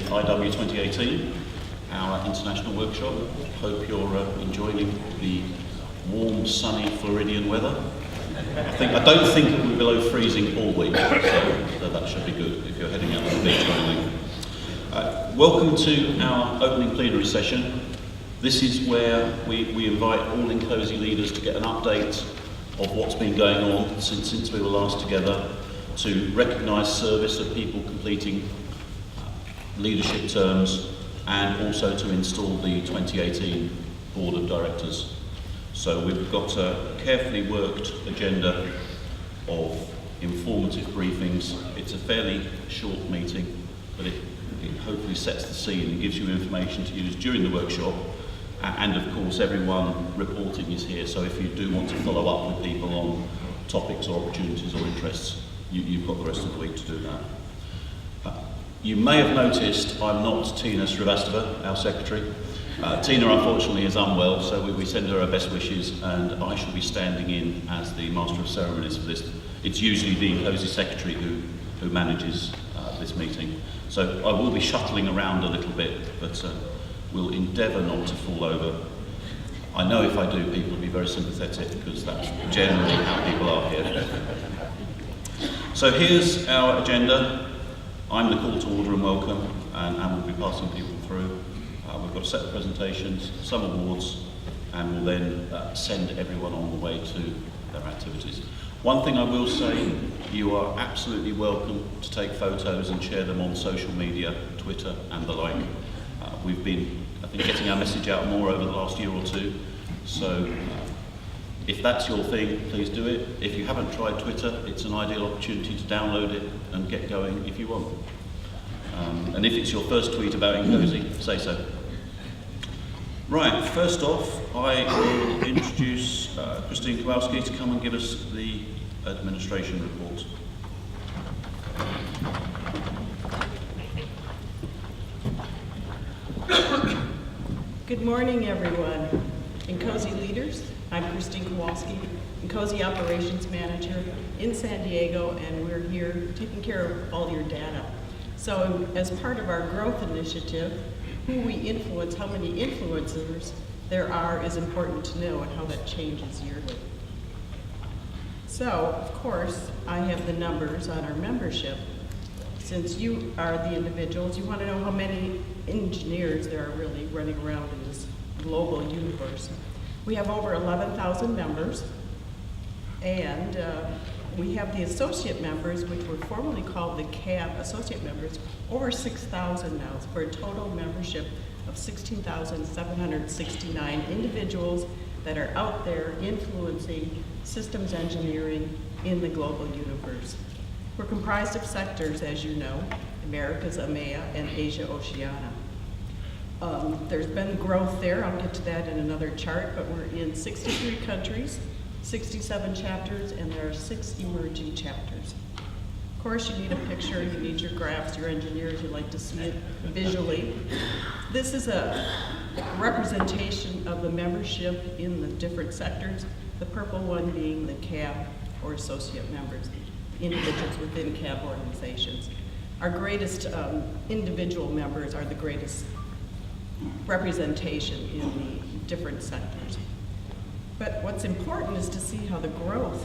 IW2018, our international workshop. Hope you're enjoying the warm, sunny Floridian weather. I don't think it will be below freezing all week, so that should be good if you're heading out to the beach or anything. Welcome to our opening plenary session. This is where we invite all INCOSE leaders to get an update of what's been going on since we were last together, to recognise service of people completing leadership terms, and also to install the 2018 Board of Directors. So we've got a carefully worked agenda of informative briefings. It's a fairly short meeting, but it hopefully sets the scene and gives you information to use during the workshop. And of course, everyone reporting is here, so if you do want to follow up with people on topics or opportunities or interests, you've got the rest of the week to do that. You may have noticed I'm not Tina Srivastava, our secretary. Tina, unfortunately, is unwell, so we send her our best wishes, and I shall be standing in as the Master of Ceremonies for this. It's usually the INCOSE secretary who manages this meeting. So I will be shuttling around a little bit, but we'll endeavour not to fall over. I know if I do, people will be very sympathetic, because that's generally how people are here. So here's our agenda. I'm the call to order and welcome, and we'll be passing people through. We've got a set of presentations, some awards, and we'll then send everyone on the way to their activities. One thing I will say, you are absolutely welcome to take photos and share them on social media, Twitter and the like. We've been, I think, getting our message out more over the last year or two, so if that's your thing, please do it. If you haven't tried Twitter, it's an ideal opportunity to download it and get going if you want. And if it's your first tweet about INCOSE, say so. Right, first off, I will introduce Christine Kowalski to come and give us the administration report. Good morning, everyone. INCOSE leaders, I'm Christine Kowalski, INCOSE Operations Manager in San Diego, and we're here taking care of all your data. So as part of our growth initiative, who we influence, how many influencers there are is important to know, and how that changes yearly. So, of course, I have the numbers on our membership. Since you are the individuals, you want to know how many engineers there are really running around in this global universe. We have over 11,000 members, and we have the associate members, which were formerly called the CAB associate members, over 6,000 now, for a total membership of 16,769 individuals that are out there influencing systems engineering in the global universe. We're comprised of sectors, as you know, Americas, EMEA, and Asia, Oceania. There's been growth there. I'll get to that in another chart, but we're in 63 countries, 67 chapters, and there are 6 emerging chapters. Of course, you need a picture, you need your graphs, your engineers, you like to see it visually. This is a representation of the membership in the different sectors, the purple one being the CAB or associate members, individuals within CAB organizations. Our greatest individual members are the greatest representation in the different sectors. But what's important is to see how the growth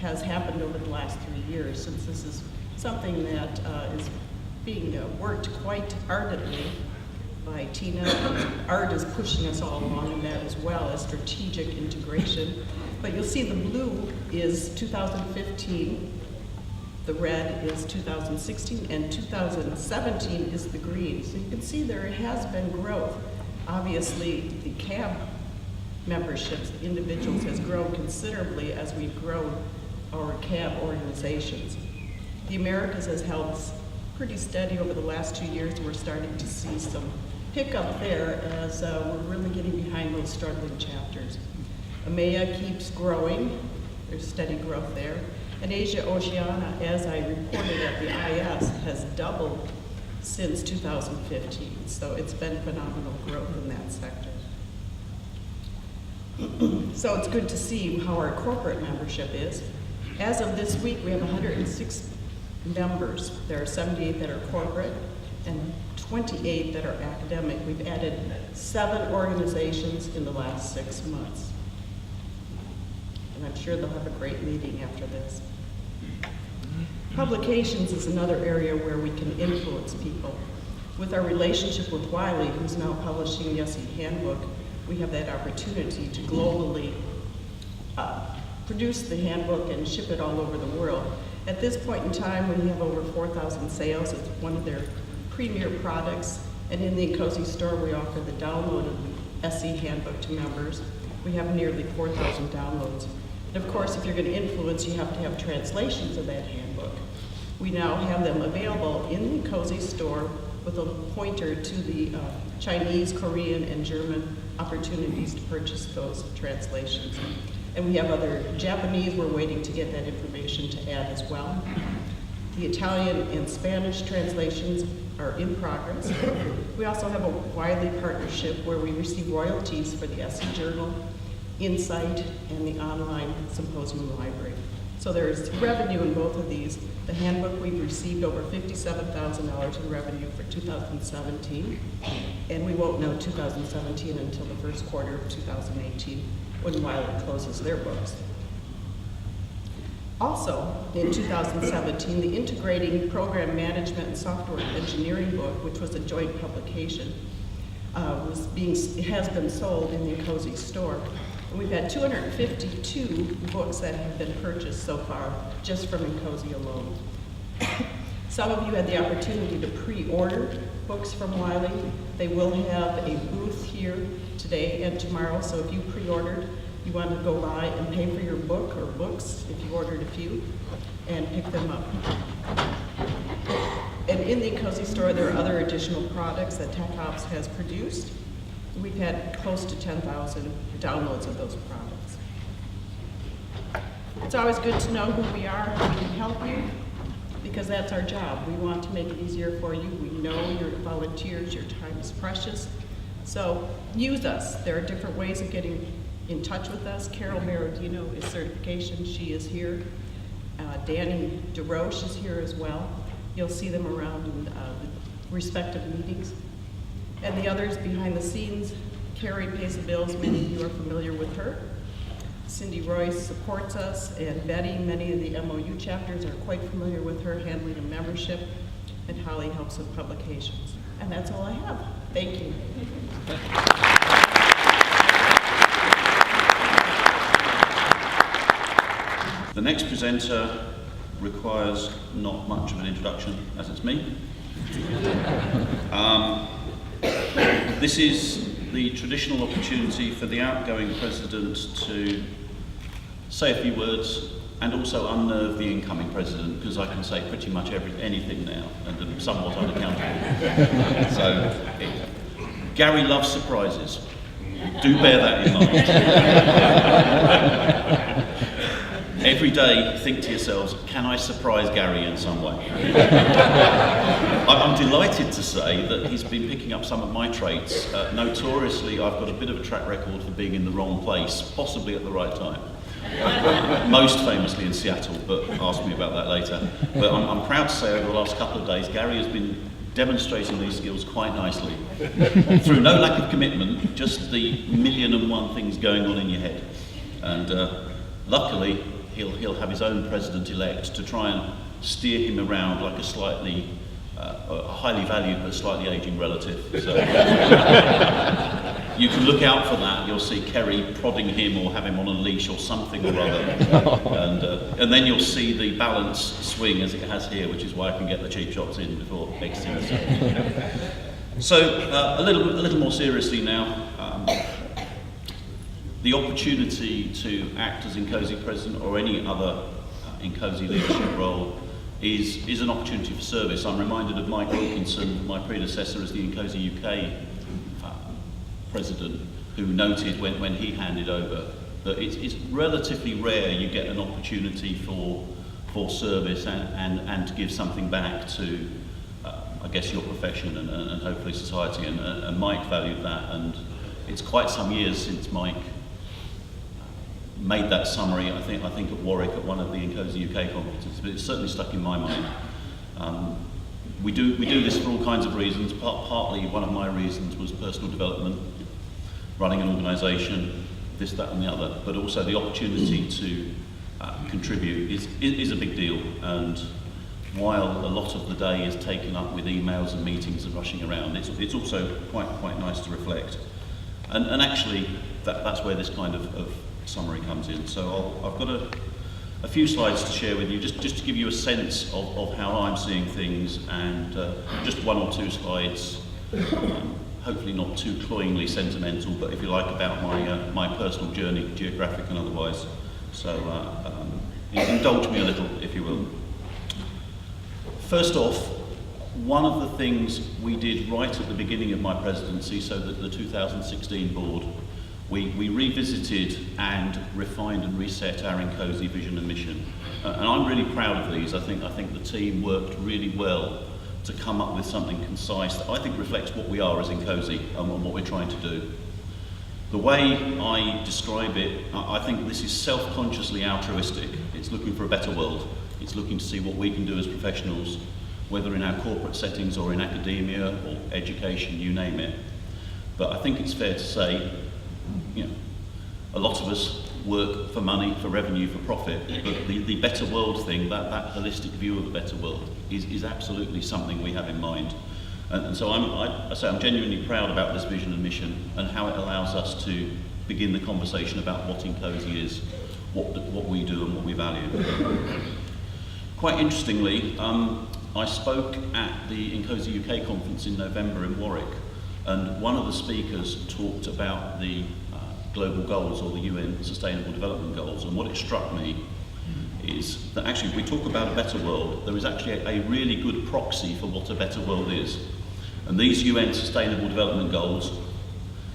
has happened over the last 3 years, since this is something that is being worked quite ardently by Tina. Art is pushing us all along in that, as well as strategic integration. But you'll see the blue is 2015, the red is 2016, and 2017 is the green. So you can see there has been growth. Obviously, the CAB memberships, the individuals, has grown considerably as we've grown our CAB organizations. The Americas has held pretty steady over the last 2 years, and we're starting to see some pickup there as we're really getting behind those struggling chapters. EMEA keeps growing, there's steady growth there. And Asia Oceania, as I reported at the IS, has doubled since 2015. So it's been phenomenal growth in that sector. So it's good to see how our corporate membership is. As of this week, we have 106 members. There are 78 that are corporate and 28 that are academic. We've added 7 organizations in the last 6 months. And I'm sure they'll have a great meeting after this. Publications is another area where we can influence people. With our relationship with Wiley, who's now publishing the SE Handbook, we have that opportunity to globally produce the handbook and ship it all over the world. At this point in time, we have over 4,000 sales. It's one of their premier products. And in the Cozy store, we offer the download of the SE Handbook to members. We have nearly 4,000 downloads. And of course, if you're going to influence, you have to have translations of that handbook. We now have them available in the Cozy store with a pointer to the Chinese, Korean, and German opportunities to purchase those translations. And we have other Japanese, we're waiting to get that information to add as well. The Italian and Spanish translations are in progress. We also have a Wiley partnership where we receive royalties for the SE Journal, Insight, and the online symposium library. So there's revenue in both of these. The handbook, we've received over $57,000 in revenue for 2017, and we won't know 2017 until the first quarter of 2018 when Wiley closes their books. Also, in 2017, the Integrating Program Management and Software Engineering book, which was a joint publication, has been sold in the Cozy store. And we've had 252 books that have been purchased so far, just from Cozy alone. Some of you had the opportunity to pre-order books from Wiley. They will have a booth here today and tomorrow, so if you pre-ordered, you want to go by and pay for your book or books, if you ordered a few, and pick them up. And in the Cozy store, there are other additional products that Tech Ops has produced. We've had close to 10,000 downloads of those products. It's always good to know who we are, how we can help you, because that's our job. We want to make it easier for you. We know you're volunteers, your time is precious. So use us. There are different ways of getting in touch with us. Carol Merodino is certification, she is here. Danny DeRoche is here as well. You'll see them around in the respective meetings. And the others behind the scenes, Carrie pays the bills, many of you are familiar with her. Cindy Royce supports us, and Betty, many of the MOU chapters are quite familiar with her, handling a membership, and Holly helps with publications. And that's all I have. Thank you. The next presenter requires not much of an introduction, as it's me. This is the traditional opportunity for the outgoing president to say a few words and also unnerve the incoming president, because I can say pretty much anything now and I'm somewhat unaccountable. So, Gary loves surprises. Do bear that in mind. Every day, think to yourselves, can I surprise Gary in some way? I'm delighted to say that he's been picking up some of my traits. Notoriously, I've got a bit of a track record for being in the wrong place, possibly at the right time. Most famously in Seattle, but ask me about that later. But I'm proud to say over the last couple of days, Gary has been demonstrating these skills quite nicely. Through no lack of commitment, just the 1,000,001 things going on in your head. And luckily, he'll have his own president-elect to try and steer him around like a slightly, highly valued but slightly aging relative. So you can look out for that. You'll see Kerry prodding him or have him on a leash or something or other. And then you'll see the balance swing as it has here, which is why I can get the cheap shots in before exiting the stage. So a little more seriously now. The opportunity to act as INCOSE president or any other INCOSE leadership role is an opportunity for service. I'm reminded of Mike Wilkinson, my predecessor as the INCOSE UK president, who noted when he handed over that it's relatively rare you get an opportunity for service and to give something back to, I guess, your profession and hopefully society. And Mike valued that, and it's quite some years since Mike made that summary, I think at Warwick at one of the INCOSE UK conferences, but it's certainly stuck in my mind. we do this for all kinds of reasons. Partly one of my reasons was personal development, running an organisation, this, that and the other, but also the opportunity to contribute is a big deal. And while a lot of the day is taken up with emails and meetings and rushing around, it's also quite nice to reflect. And actually, that's where this kind of summary comes in. So I've got a few slides to share with you, just to give you a sense of how I'm seeing things, and just one or two slides, hopefully not too cloyingly sentimental, but if you like, about my personal journey, geographic and otherwise. So indulge me a little, if you will. First off, one of the things we did right at the beginning of my presidency, so that the 2016 board, we revisited and refined and reset our INCOSE vision and mission. And I'm really proud of these. I think the team worked really well to come up with something concise that I think reflects what we are as INCOSE and what we're trying to do. The way I describe it, I think this is self-consciously altruistic. It's looking for a better world. It's looking to see what we can do as professionals, whether in our corporate settings or in academia or education, you name it. But I think it's fair to say, you know, a lot of us work for money, for revenue, for profit, but the better world thing, that holistic view of a better world is absolutely something we have in mind. And so I'm genuinely proud about this vision and mission and how it allows us to begin the conversation about what INCOSE is, what we do and what we value. Quite interestingly, I spoke at the INCOSE UK conference in November in Warwick, and one of the speakers talked about the global goals, or the UN Sustainable Development Goals, and what it struck me is that actually, if we talk about a better world, there is actually a really good proxy for what a better world is. And these UN Sustainable Development Goals,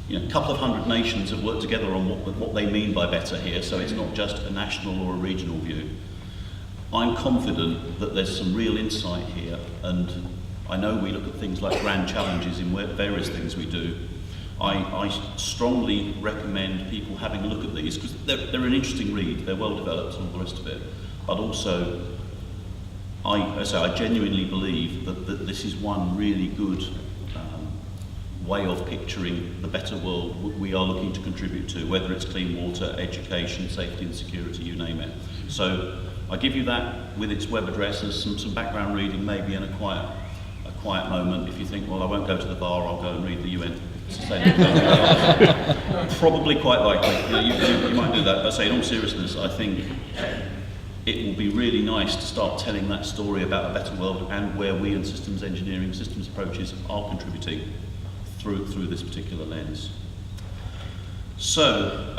you know, a couple of hundred nations have worked together on what they mean by better here, so it's not just a national or a regional view. I'm confident that there's some real insight here, and I know we look at things like grand challenges in various things we do. I strongly recommend people having a look at these, because they're an interesting read, they're well developed and all the rest of it, but also I genuinely believe that this is one really good way of picturing the better world we are looking to contribute to, whether it's clean water, education, safety and security, you name it. So I give you that with its web address as some background reading, maybe in a quiet moment. If you think, well, I won't go to the bar, I'll go and read the UN Sustainable Development Goals. Probably quite likely. You might do that. But say, in all seriousness, I think it will be really nice to start telling that story about a better world and where we in systems engineering, systems approaches are contributing through this particular lens. So,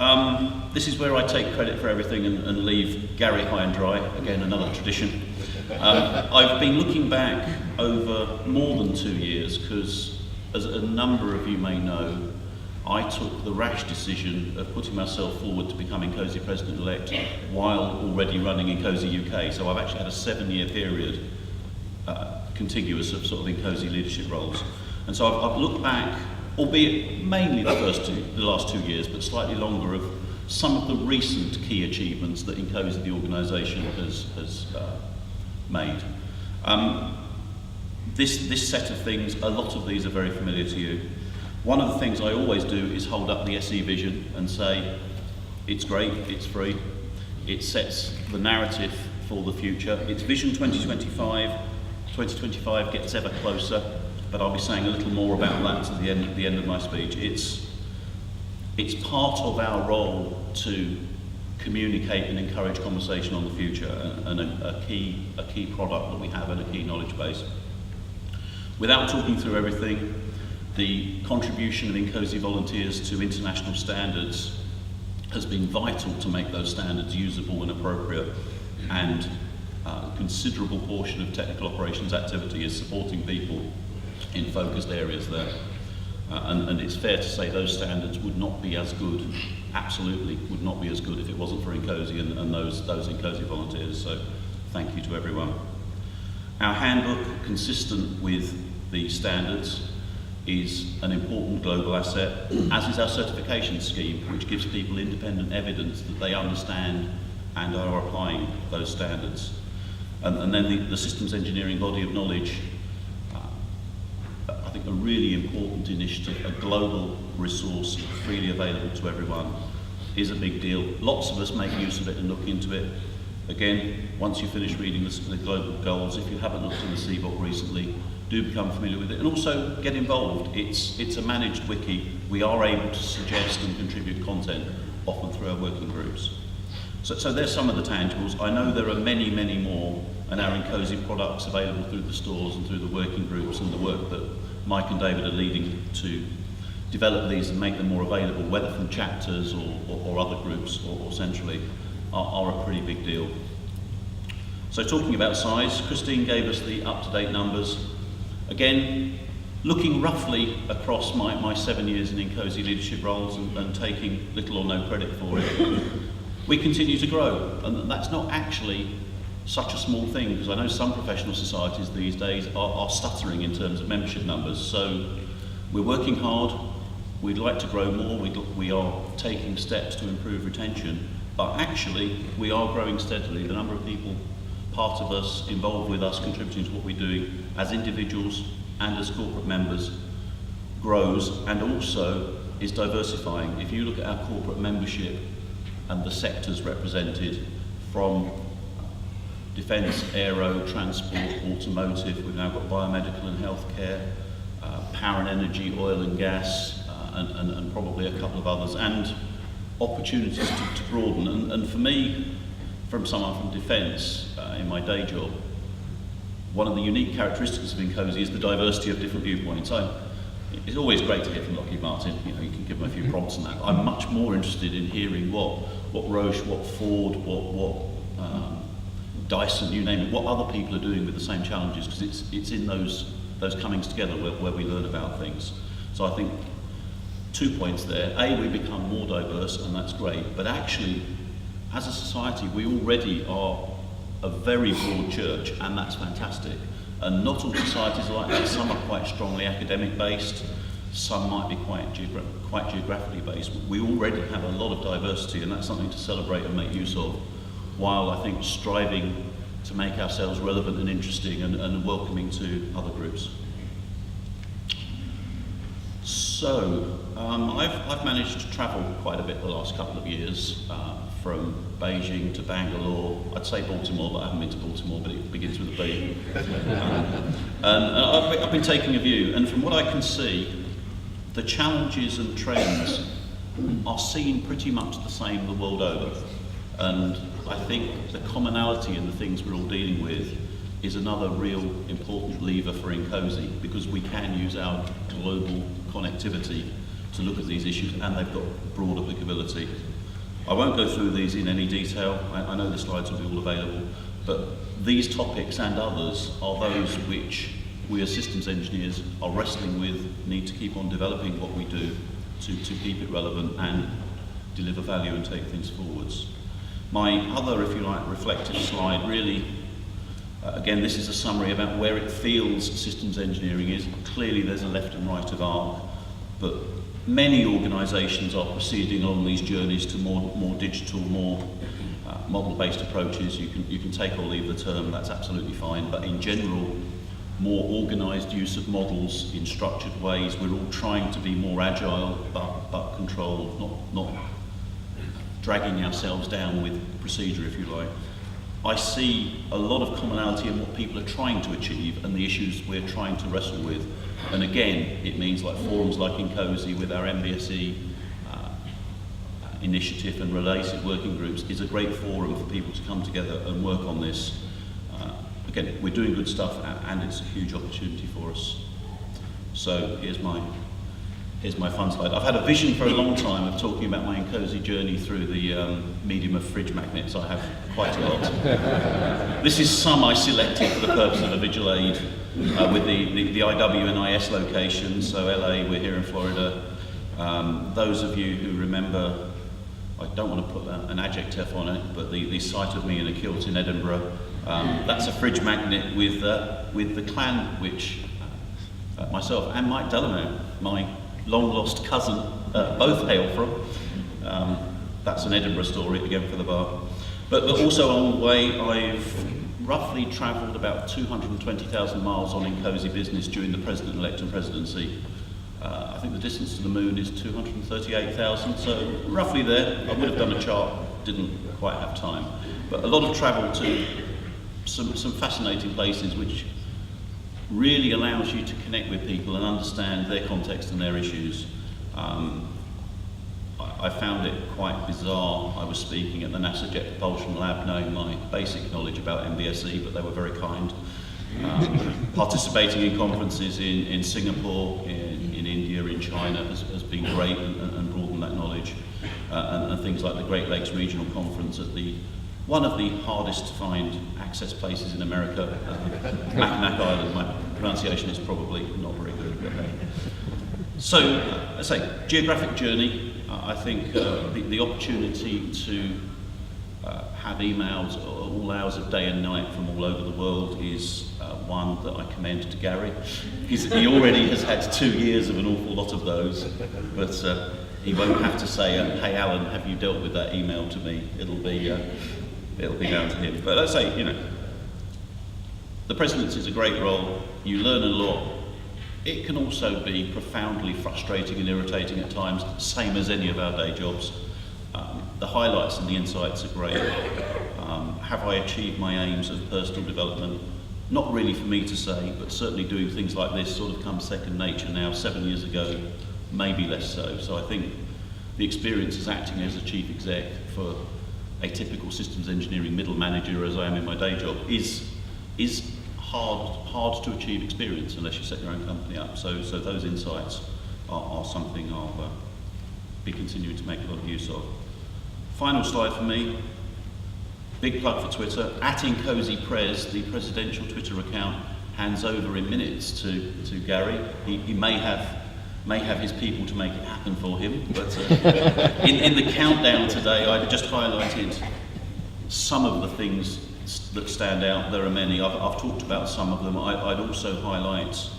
this is where I take credit for everything and leave Gary high and dry, again another tradition. I've been looking back over more than 2 years, because as a number of you may know, I took the rash decision of putting myself forward to become INCOSE President-elect while already running INCOSE UK. So I've actually had a 7-year period contiguous of sort of INCOSE leadership roles. And so I've looked back, albeit mainly the last 2 years, but slightly longer, of some of the recent key achievements that INCOSE, the organisation, has made. This set of things, a lot of these are very familiar to you. One of the things I always do is hold up the SE vision and say, it's great, it's free, it sets the narrative for the future. It's Vision 2025, 2025 gets ever closer, but I'll be saying a little more about that at the end of my speech. It's part of our role to communicate and encourage conversation on the future, and a key product that we have and a key knowledge base. Without talking through everything, the contribution of INCOSE volunteers to international standards has been vital to make those standards usable and appropriate, and a considerable portion of technical operations activity is supporting people in focused areas there. And it's fair to say those standards would not be as good, absolutely would not be as good, if it wasn't for INCOSE and those INCOSE volunteers, so thank you to everyone. Our handbook, consistent with the standards, is an important global asset, as is our certification scheme, which gives people independent evidence that they understand and are applying those standards. And then the systems engineering body of knowledge a really important initiative, a global resource freely available to everyone, is a big deal. Lots of us make use of it and look into it. Again, once you finish reading the global goals, if you haven't looked in the CBOK recently, do become familiar with it, and also get involved. It's a managed wiki. We are able to suggest and contribute content, often through our working groups. So there's some of the tangibles. I know there are many, many more, and our InCozy products available through the stores and through the working groups and the work that Mike and David are leading to develop these and make them more available, whether from chapters or other groups or centrally, are a pretty big deal. So talking about size, Christine gave us the up-to-date numbers. Again, looking roughly across my 7 years in InCozy leadership roles and taking little or no credit for it, we continue to grow. And that's not actually such a small thing, because I know some professional societies these days are stuttering in terms of membership numbers. So we're working hard. We'd like to grow more. We are taking steps to improve retention, but actually we are growing steadily. The number of people, part of us, involved with us, contributing to what we're doing as individuals and as corporate members, grows and also is diversifying. If you look at our corporate membership and the sectors represented, from defence, aero, transport, automotive, we've now got biomedical and healthcare, power and energy, oil and gas, and probably a couple of others, and opportunities to broaden. And for me, from someone from defence in my day job, one of the unique characteristics of InCozy is the diversity of different viewpoints. It's always great to hear from Lockheed Martin. You know, you can give them a few prompts on that. I'm much more interested in hearing what Roche, what Ford, what Dyson, you name it, what other people are doing with the same challenges, because it's in those comings together where we learn about things. So I think 2 points there. A, we become more diverse, and that's great, but actually, as a society, we already are a very broad church, and that's fantastic. And not all societies are like that. Some are quite strongly academic based, some might be quite geographically based. We already have a lot of diversity, and that's something to celebrate and make use of, while I think striving to make ourselves relevant and interesting and welcoming to other groups. So, I've managed to travel quite a bit the last couple of years, from Beijing to Bangalore. I'd say Baltimore, but I haven't been to Baltimore, but it begins with a B. And I've been taking a view, and from what I can see, the challenges and trends are seen pretty much the same the world over. And I think the commonality in the things we're all dealing with is another real important lever for InCozy, because we can use our global connectivity to look at these issues, and they've got broad applicability. I won't go through these in any detail. I know the slides will be all available, but these topics and others are those which we as systems engineers are wrestling with, need to keep on developing what we do to keep it relevant and deliver value and take things forwards. My other, if you like, reflective slide really, again, this is a summary about where it feels systems engineering is. Clearly there's a left and right of arc, but many organisations are proceeding along these journeys to more digital, more model-based approaches. You can take or leave the term, that's absolutely fine, but in general, more organised use of models in structured ways. We're all trying to be more agile, but controlled, not dragging ourselves down with procedure, if you like. I see a lot of commonality in what people are trying to achieve and the issues we're trying to wrestle with. And again, it means like forums like InCozy with our MBSE initiative and related working groups is a great forum for people to come together and work on this. Again, we're doing good stuff and it's a huge opportunity for us. So here's my fun slide. I've had a vision for a long time of talking about my InCozy journey through the medium of fridge magnets. I have quite a lot. This is some I selected for the purpose of a visual aid with the IW2018 location. So LA, we're here in Florida. Those of you who remember, I don't want to put an adjective on it, but the sight of me in a kilt in Edinburgh, that's a fridge magnet with the clan which myself and Mike Delamere, my long-lost cousin, both hail from. That's an Edinburgh story, again for the bar. But also along the way, I've roughly travelled about 220,000 miles on INCOSE business during the president-elect and presidency. I think the distance to the moon is 238,000, so roughly there. I would have done a chart, didn't quite have time. But a lot of travel to some fascinating places which really allows you to connect with people and understand their context and their issues. I found it quite bizarre. I was speaking at the NASA Jet Propulsion Lab knowing my basic knowledge about MBSE, but they were very kind. Participating in conferences in Singapore, in India, in China has been great and broadened that knowledge. And things like the Great Lakes Regional Conference at one of the hardest to find access places in America, Mackinac Island. My pronunciation is probably not very good, but hey. So, I say, geographic journey. I think the opportunity to have emails all hours of day and night from all over the world is one that I commend to Gary. He already has had 2 years of an awful lot of those, but he won't have to say, hey Alan, have you dealt with that email to me? It'll be down to him. But let's say, you know, the presidency is a great role. You learn a lot. It can also be profoundly frustrating and irritating at times, same as any of our day jobs. The highlights and the insights are great. Have I achieved my aims of personal development? Not really for me to say, but certainly doing things like this sort of comes second nature now. 7 years ago, maybe less so. So I think the experience as acting as a chief exec for a typical systems engineering middle manager, as I am in my day job, is hard to achieve experience unless you set your own company up. So those insights are something I'll be continuing to make a lot of use of. Final slide for me. Big plug for Twitter. At INCOSEPres, the presidential Twitter account, hands over in minutes to Gary. He may have his people to make it happen for him, but in the countdown today, I just highlighted some of the things that stand out. There are many. I've talked about some of them. I'd also highlight,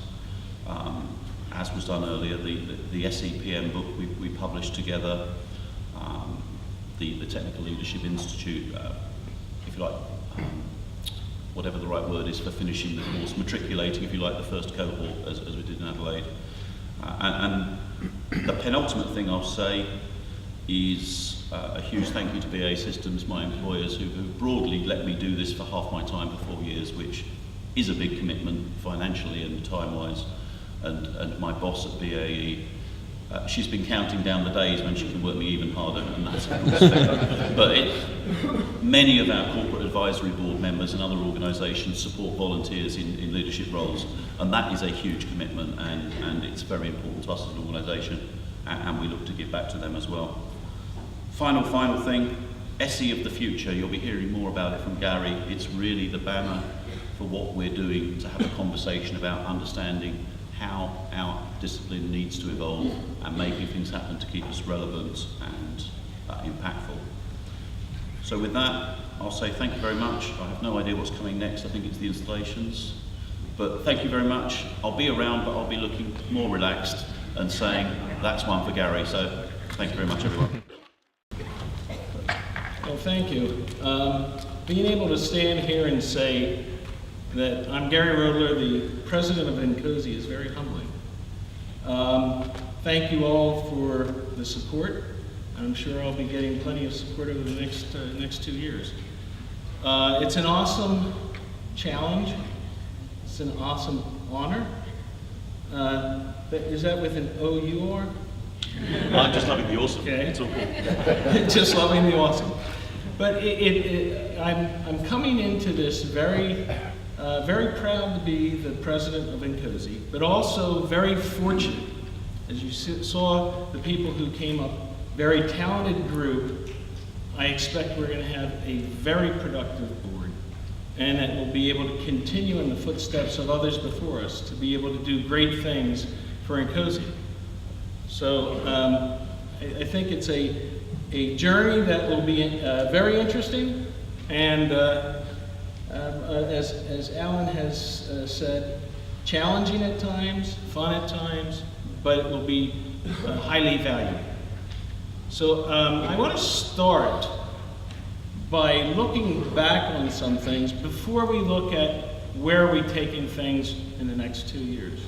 as was done earlier, the SEPM book we published together, the Technical Leadership Institute, if you like, whatever the right word is for finishing the course, matriculating, if you like, the first cohort, as we did in Adelaide. And the penultimate thing I'll say is a huge thank you to BAE Systems, my employers, who broadly let me do this for half my time for 4 years, which is a big commitment financially and time-wise. And my boss at BAE, she's been counting down the days when she can work me even harder, and that's of course fair. But many of our corporate advisory board members and other organisations support volunteers in leadership roles, and that is a huge commitment, and it's very important to us as an organisation, and we look to give back to them as well. Final thing, SE of the future. You'll be hearing more about it from Gary. It's really the banner for what we're doing to have a conversation about understanding how our discipline needs to evolve and making things happen to keep us relevant and impactful. So with that, I'll say thank you very much. I have no idea what's coming next. I think it's the installations. But thank you very much. I'll be around, but I'll be looking more relaxed and saying, that's one for Gary. So thank you very much, everyone. Well, thank you. Being able to stand here and say that I'm Gary Roedler, the president of INCOSE, is very humbling. Thank you all for the support. I'm sure I'll be getting plenty of support over the next 2 years. It's an awesome challenge. It's an awesome honor. Is that with an O-U-R? I'm just loving the awesome. Okay. It's all cool. Just loving the awesome. But I'm coming into this very proud to be the president of INCOSE, but also very fortunate. As you saw the people who came up, very talented group. I expect we're going to have a very productive board, and that we'll be able to continue in the footsteps of others before us to be able to do great things for INCOSE. So I think it's a journey that will be very interesting, and as Alan has said, challenging at times, fun at times, but it will be highly valued. So I want to start by looking back on some things before we look at where are we taking things in the next 2 years.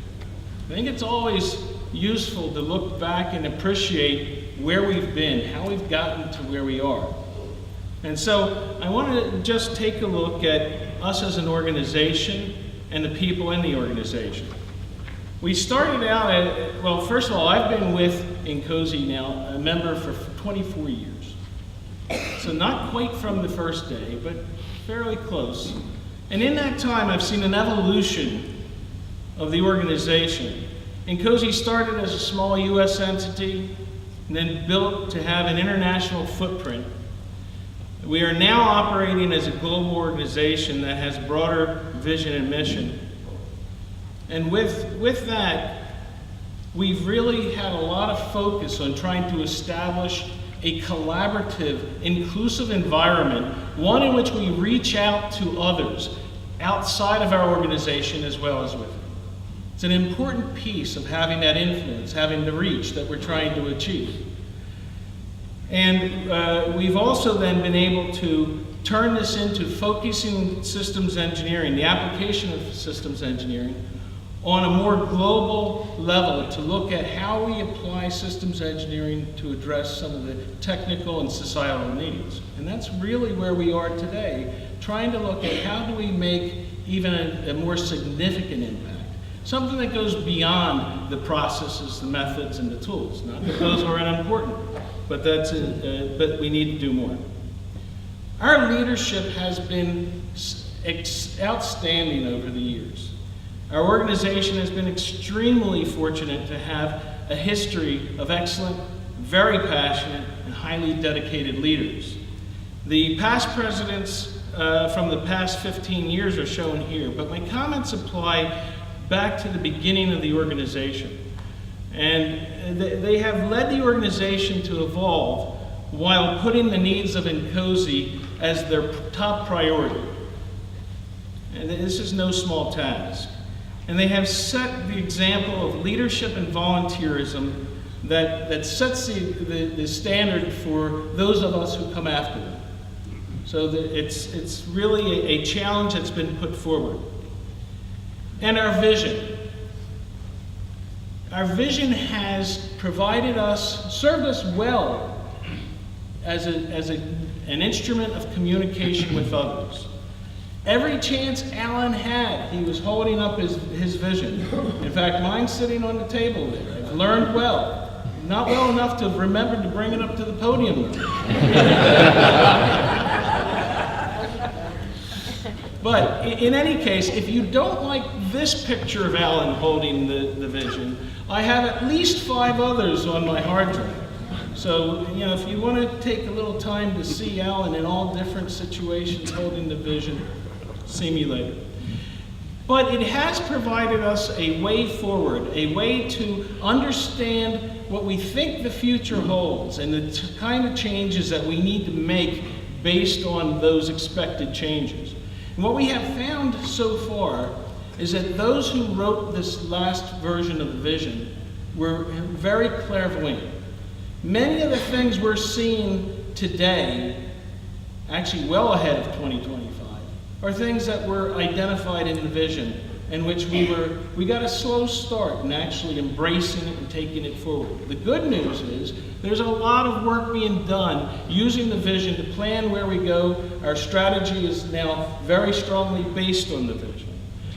I think it's always useful to look back and appreciate where we've been, how we've gotten to where we are. And so I want to just take a look at us as an organization and the people in the organization. We started out well, first of all, I've been with INCOSE now, a member for 24 years. So not quite from the first day, but fairly close. And in that time, I've seen an evolution of the organization. INCOSE started as a small US entity, and then built to have an international footprint. We are now operating as a global organization that has broader vision and mission. And with that, we've really had a lot of focus on trying to establish a collaborative, inclusive environment, one in which we reach out to others outside of our organization as well as within. It's an important piece of having that influence, having the reach that we're trying to achieve. And we've also then been able to turn this into focusing systems engineering, the application of systems engineering, on a more global level to look at how we apply systems engineering to address some of the technical and societal needs. And that's really where we are today, trying to look at how do we make even a more significant impact. Something that goes beyond the processes, the methods, and the tools. Not that those are unimportant, but but we need to do more. Our leadership has been outstanding over the years. Our organization has been extremely fortunate to have a history of excellent, very passionate, and highly dedicated leaders. The past presidents from the past 15 years are shown here, but my comments apply back to the beginning of the organization. And they have led the organization to evolve while putting the needs of INCOSE as their top priority. And this is no small task. And they have set the example of leadership and volunteerism that sets the standard for those of us who come after them. So it's really a challenge that's been put forward. And our vision. Our vision has served us well as an instrument of communication with others. Every chance Alan had, he was holding up his vision. In fact, mine's sitting on the table there. I've learned well. Not well enough to have remembered to bring it up to the podium. But in any case, if you don't like this picture of Alan holding the vision, I have at least 5 others on my hard drive. So, if you want to take a little time to see Alan in all different situations holding the vision, see me later. But it has provided us a way forward, a way to understand what we think the future holds and the kind of changes that we need to make based on those expected changes. And what we have found so far is that those who wrote this last version of the vision were very clairvoyant. Many of the things we're seeing today, actually well ahead of 2025, are things that were identified in the vision, in which we got a slow start in actually embracing it and taking it forward. The good news is there's a lot of work being done using the vision to plan where we go. Our strategy is now very strongly based on the vision.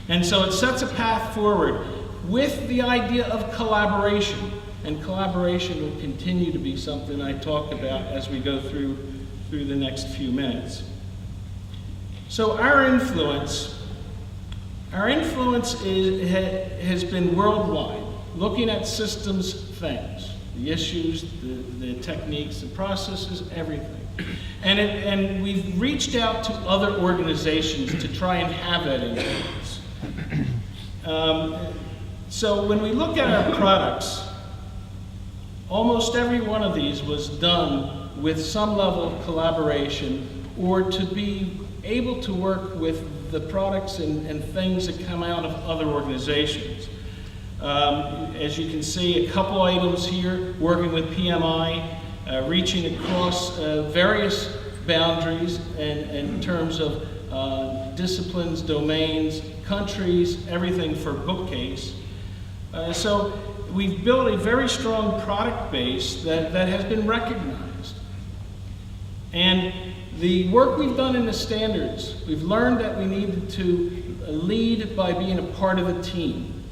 And so it sets a path forward with the idea of collaboration. And collaboration will continue to be something I talk about as we go through the next few minutes. So our influence has been worldwide, looking at systems things, the issues, the techniques, the processes, everything. And we've reached out to other organizations to try and have that influence. So when we look at our products, almost every one of these was done with some level of collaboration, or to be able to work with the products and things that come out of other organizations. As you can see, a couple items here, working with PMI, reaching across various boundaries and in terms of disciplines, domains, countries, everything for bookcase. So we've built a very strong product base that has been recognized. And the work we've done in the standards, we've learned that we needed to lead by being a part of the team.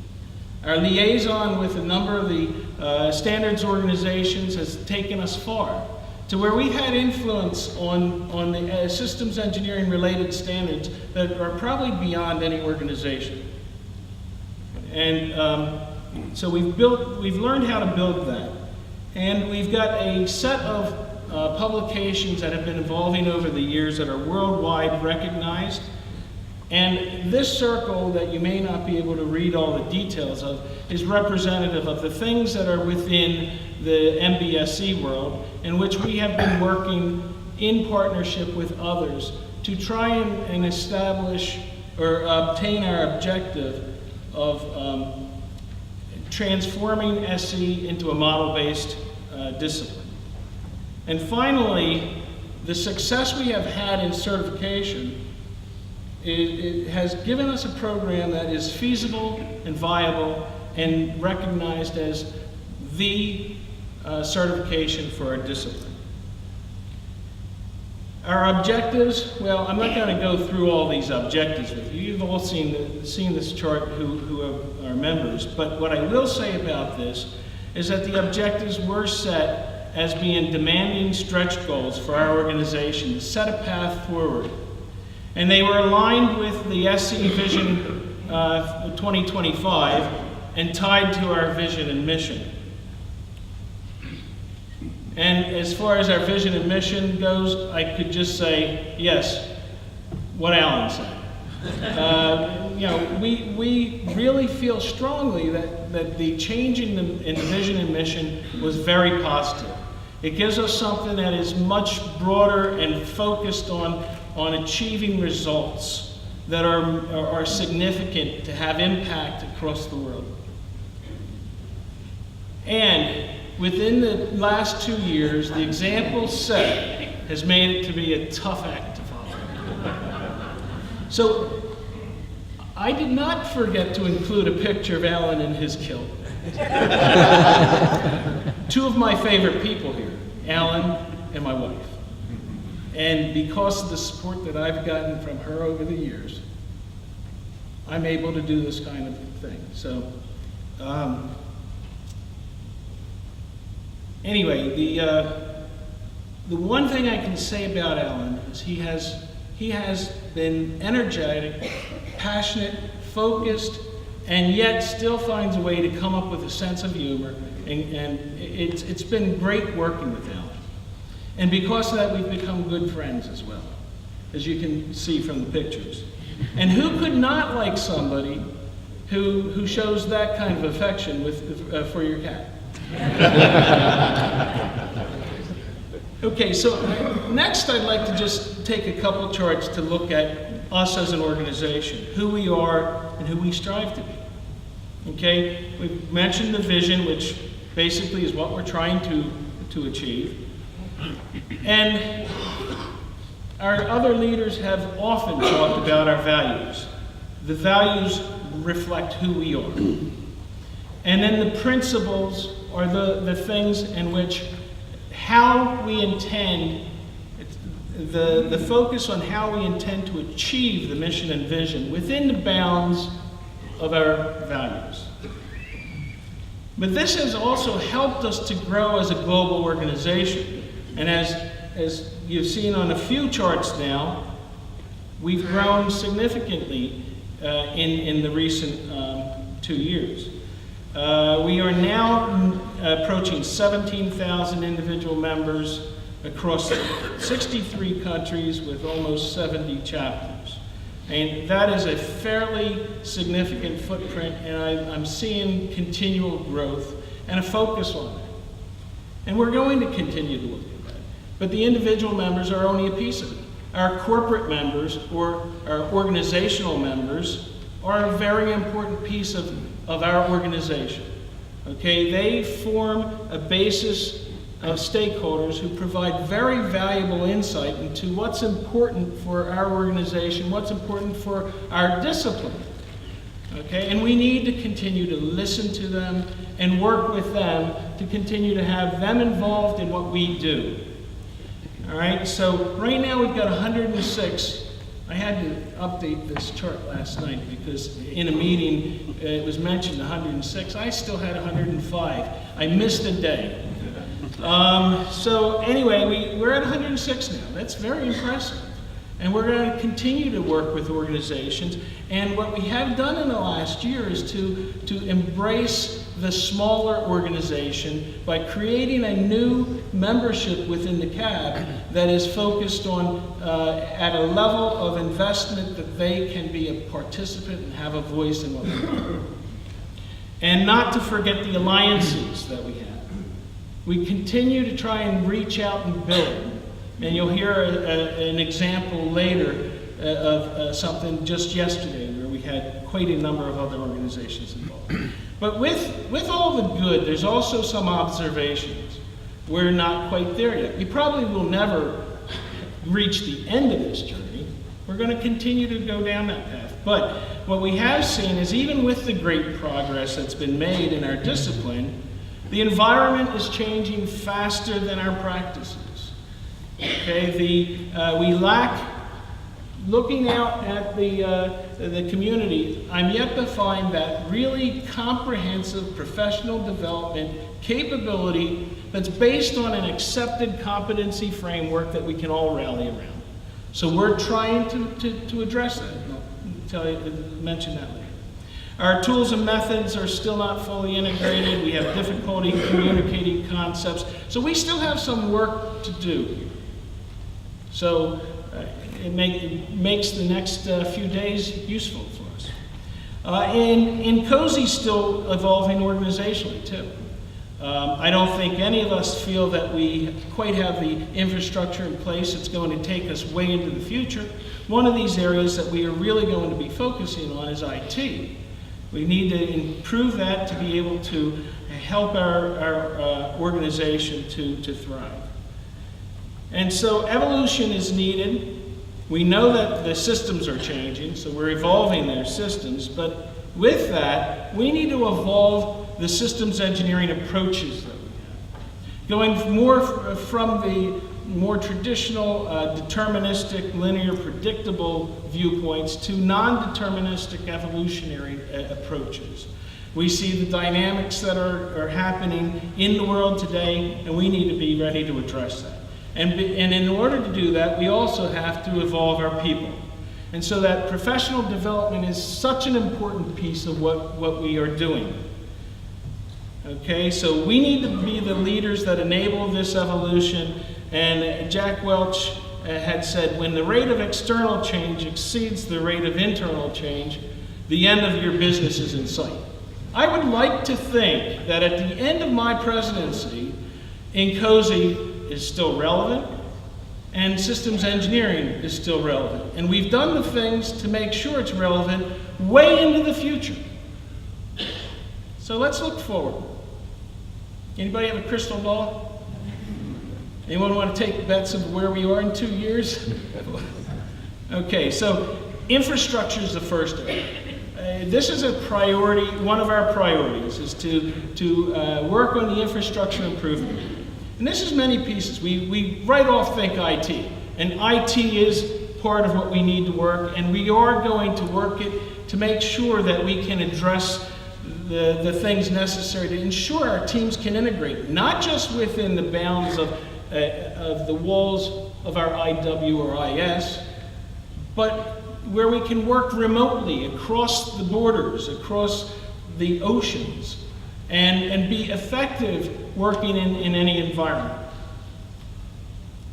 Our liaison with a number of the standards organizations has taken us far, to where we had influence on the systems engineering related standards that are probably beyond any organization. And so we've learned how to build that. And we've got a set of publications that have been evolving over the years that are worldwide recognized. And this circle that you may not be able to read all the details of is representative of the things that are within the MBSE world, in which we have been working in partnership with others to try and establish or obtain our objective of transforming SE into a model-based discipline. And finally, the success we have had in certification, it has given us a program that is feasible and viable and recognized as the certification for our discipline. Our objectives, well, I'm not going to go through all these objectives with you. You've all seen this chart who are members, but what I will say about this is that the objectives were set as being demanding stretch goals for our organization to set a path forward. And they were aligned with the SE Vision 2025 and tied to our vision and mission. And as far as our vision and mission goes, I could just say, yes, what Alan said. We really feel strongly that the change in the vision and mission was very positive. It gives us something that is much broader and focused on achieving results that are significant to have impact across the world. And within the last 2 years, the example set has made it to be a tough act to follow. So I did not forget to include a picture of Alan in his kilt. Two of my favorite people here, Alan and my wife. And because of the support that I've gotten from her over the years, I'm able to do this kind of thing. So, anyway, the one thing I can say about Alan is he has been energetic, passionate, focused, and yet still finds a way to come up with a sense of humor. And it's been great working with Alan. And because of that, we've become good friends as well, as you can see from the pictures. And who could not like somebody who shows that kind of affection for your cat? Okay, so next I'd like to just take a couple charts to look at us as an organization, who we are and who we strive to be. Okay, we've mentioned the vision, which basically is what we're trying to achieve. And our other leaders have often talked about our values. The values reflect who we are. And then the principles are the things in which how we intend, the focus on how we intend to achieve the mission and vision within the bounds of our values. But this has also helped us to grow as a global organization. And as you've seen on a few charts now, we've grown significantly in the recent 2 years. We are now approaching 17,000 individual members across 63 countries with almost 70 chapters. And that is a fairly significant footprint, and I'm seeing continual growth and a focus on that. And we're going to continue to look at that. But the individual members are only a piece of it. Our corporate members, or our organizational members, are a very important piece of our organization. Okay, they form a basis of stakeholders who provide very valuable insight into what's important for our organization, what's important for our discipline. Okay, and we need to continue to listen to them and work with them to continue to have them involved in what we do. All right, so right now we've got 106. I had to update this chart last night because in a meeting it was mentioned 106. I still had 105. I missed a day. So anyway, we're at 106 now. That's very impressive. And we're going to continue to work with organizations. And what we have done in the last year is to embrace the smaller organization by creating a new membership within the CAB that is focused on at a level of investment that they can be a participant and have a voice in what we do. And not to forget the alliances that we have. We continue to try and reach out and build. And you'll hear an example later of something just yesterday where we had quite a number of other organizations involved. But with all the good, there's also some observations. We're not quite there yet. We probably will never reach the end of this journey. We're going to continue to go down that path. But what we have seen is even with the great progress that's been made in our discipline, the environment is changing faster than our practices. Okay, we lack, looking out at the community, I'm yet to find that really comprehensive professional development capability that's based on an accepted competency framework that we can all rally around. So we're trying to address that. I'll mention that later. Our tools and methods are still not fully integrated. We have difficulty communicating concepts. So we still have some work to do. So it makes the next few days useful for us. And COSI's still evolving organizationally too. I don't think any of us feel that we quite have the infrastructure in place that's going to take us way into the future. One of these areas that we are really going to be focusing on is IT. We need to improve that to be able to help our organization to thrive. And so evolution is needed. We know that the systems are changing, so we're evolving their systems, but with that, we need to evolve the systems engineering approaches that we have. Going more from the more traditional deterministic, linear, predictable viewpoints to non-deterministic evolutionary approaches. We see the dynamics that are happening in the world today, and we need to be ready to address that. And in order to do that, we also have to evolve our people. And so that professional development is such an important piece of what we are doing. Okay, so we need to be the leaders that enable this evolution. And Jack Welch had said, when the rate of external change exceeds the rate of internal change, the end of your business is in sight. I would like to think that at the end of my presidency, INCOSE is still relevant, and systems engineering is still relevant. And we've done the things to make sure it's relevant way into the future. So let's look forward. Anybody have a crystal ball? Anyone want to take bets of where we are in 2 years? Okay, so infrastructure is the first area. This is a priority, one of our priorities is to work on the infrastructure improvement. And this is many pieces. We right off think IT, and IT is part of what we need to work, and we are going to work it to make sure that we can address the things necessary to ensure our teams can integrate, not just within the bounds of the walls of our IW or IS, but where we can work remotely across the borders, across the oceans, and be effective working in any environment.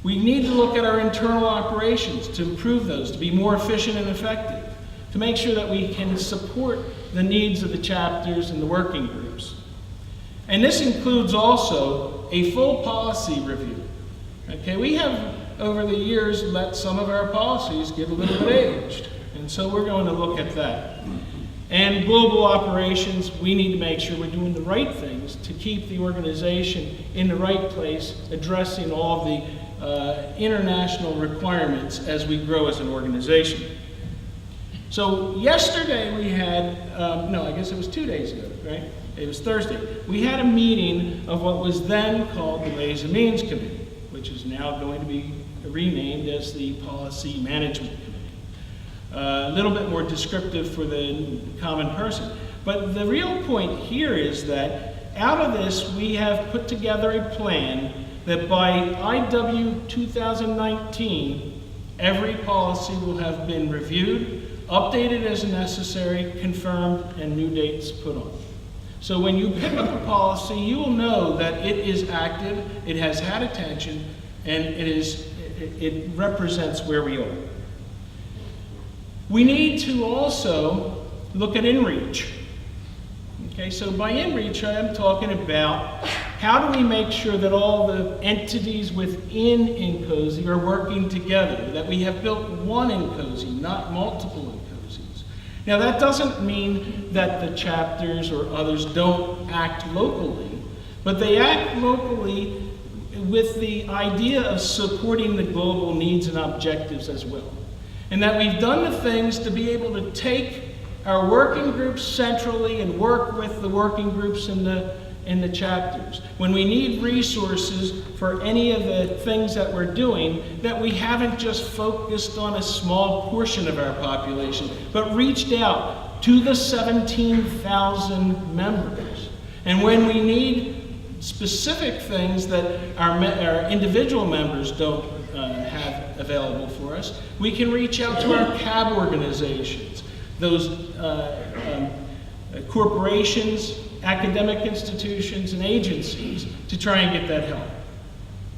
We need to look at our internal operations to improve those, to be more efficient and effective, to make sure that we can support the needs of the chapters and the working groups. And this includes also a full policy review. Okay, we have over the years let some of our policies get a little bit aged, and so we're going to look at that. And global operations, we need to make sure we're doing the right things to keep the organization in the right place, addressing all of the international requirements as we grow as an organization. So yesterday we had, no, I guess it was 2 days ago, right? It was Thursday. We had a meeting of what was then called the Ways and Means Committee, which is now going to be renamed as the Policy Management Committee. A little bit more descriptive for the common person. But the real point here is that out of this, we have put together a plan that by IW2018, every policy will have been reviewed, updated as necessary, confirmed, and new dates put on. So when you pick up a policy, you will know that it is active, it has had attention, and it represents where we are. We need to also look at inReach. Okay, so by inReach, I am talking about how do we make sure that all the entities within INCOSE are working together, that we have built one INCOSE, not multiple INCOSEs. Now that doesn't mean that the chapters or others don't act locally, but they act locally with the idea of supporting the global needs and objectives as well. And that we've done the things to be able to take our working groups centrally and work with the working groups in the chapters. When we need resources for any of the things that we're doing, that we haven't just focused on a small portion of our population, but reached out to the 17,000 members. And when we need specific things that our individual members don't have available for us, we can reach out to our CAB organizations, those corporations, academic institutions, and agencies to try and get that help.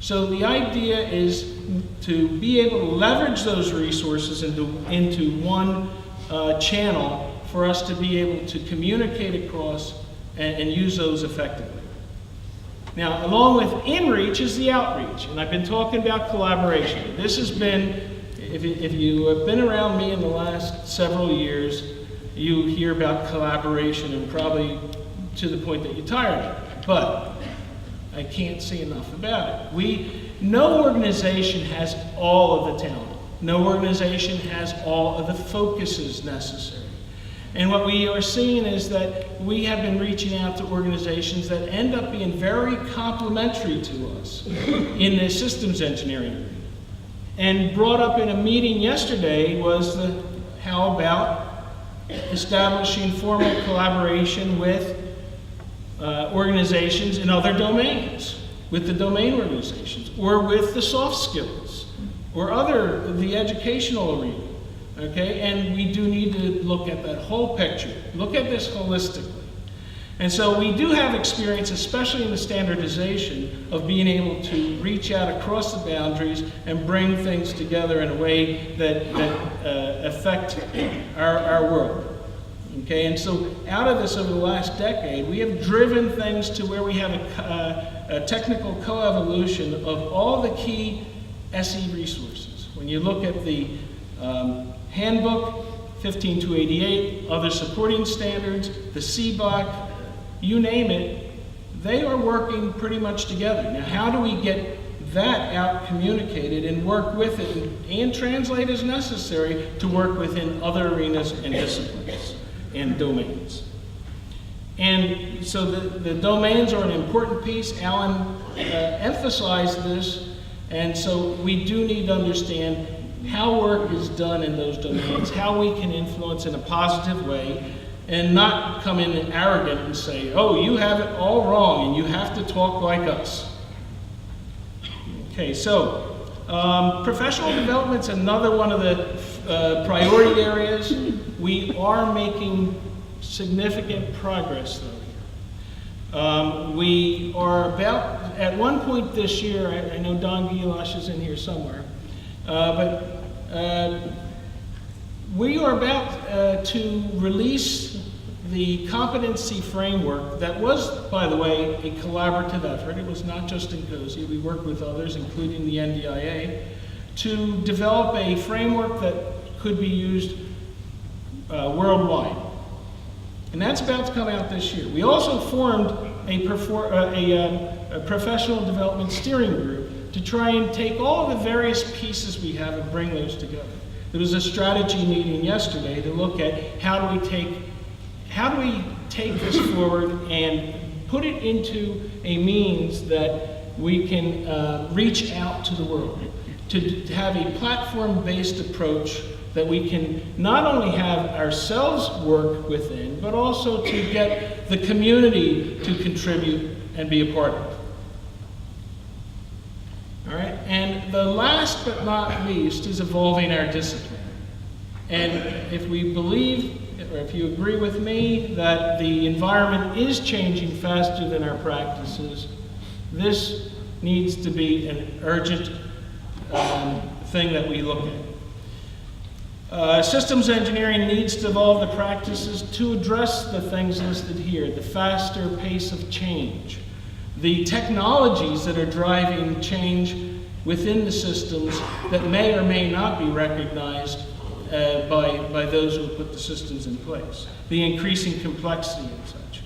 So the idea is to be able to leverage those resources into one channel for us to be able to communicate across and use those effectively. Now, along with inReach is the outreach, and I've been talking about collaboration. This has been, if you have been around me in the last several years, you hear about collaboration and probably to the point that you're tired of it, but I can't say enough about it. No organization has all of the talent. No organization has all of the focuses necessary. And what we are seeing is that we have been reaching out to organizations that end up being very complementary to us in the systems engineering arena. And brought up in a meeting yesterday was how about establishing formal collaboration with organizations in other domains, with the domain organizations, or with the soft skills, or the educational arena. Okay, and we do need to look at that whole picture, look at this holistically. And so we do have experience, especially in the standardization, of being able to reach out across the boundaries and bring things together in a way that affect our world. Okay, and so out of this over the last decade, we have driven things to where we have a technical coevolution of all the key SE resources. When you look at the handbook, 15288, other supporting standards, the CBOC, you name it, they are working pretty much together. Now, how do we get that out communicated and work with it and translate as necessary to work within other arenas and disciplines and domains? And so the domains are an important piece. Alan emphasized this, and so we do need to understand how work is done in those domains, how we can influence in a positive way, and not come in arrogant and say, oh, you have it all wrong and you have to talk like us. Okay, so professional development's another one of the priority areas. We are making significant progress though here. We are about, at one point this year, I know Don Gilash is in here somewhere, but we are about to release the competency framework that was, by the way, a collaborative effort. It was not just INCOSE. We worked with others, including the NDIA, to develop a framework that could be used worldwide. And that's about to come out this year. We also formed a professional development steering group to try and take all of the various pieces we have and bring those together. There was a strategy meeting yesterday to look at how do we take this forward and put it into a means that we can reach out to the world, to have a platform-based approach that we can not only have ourselves work within, but also to get the community to contribute and be a part of it. All right, and the last but not least is evolving our discipline. And if we believe, or if you agree with me, that the environment is changing faster than our practices, this needs to be an urgent thing that we look at. Systems engineering needs to evolve the practices to address the things listed here, the faster pace of change, the technologies that are driving change within the systems that may or may not be recognized by those who put the systems in place, the increasing complexity and such.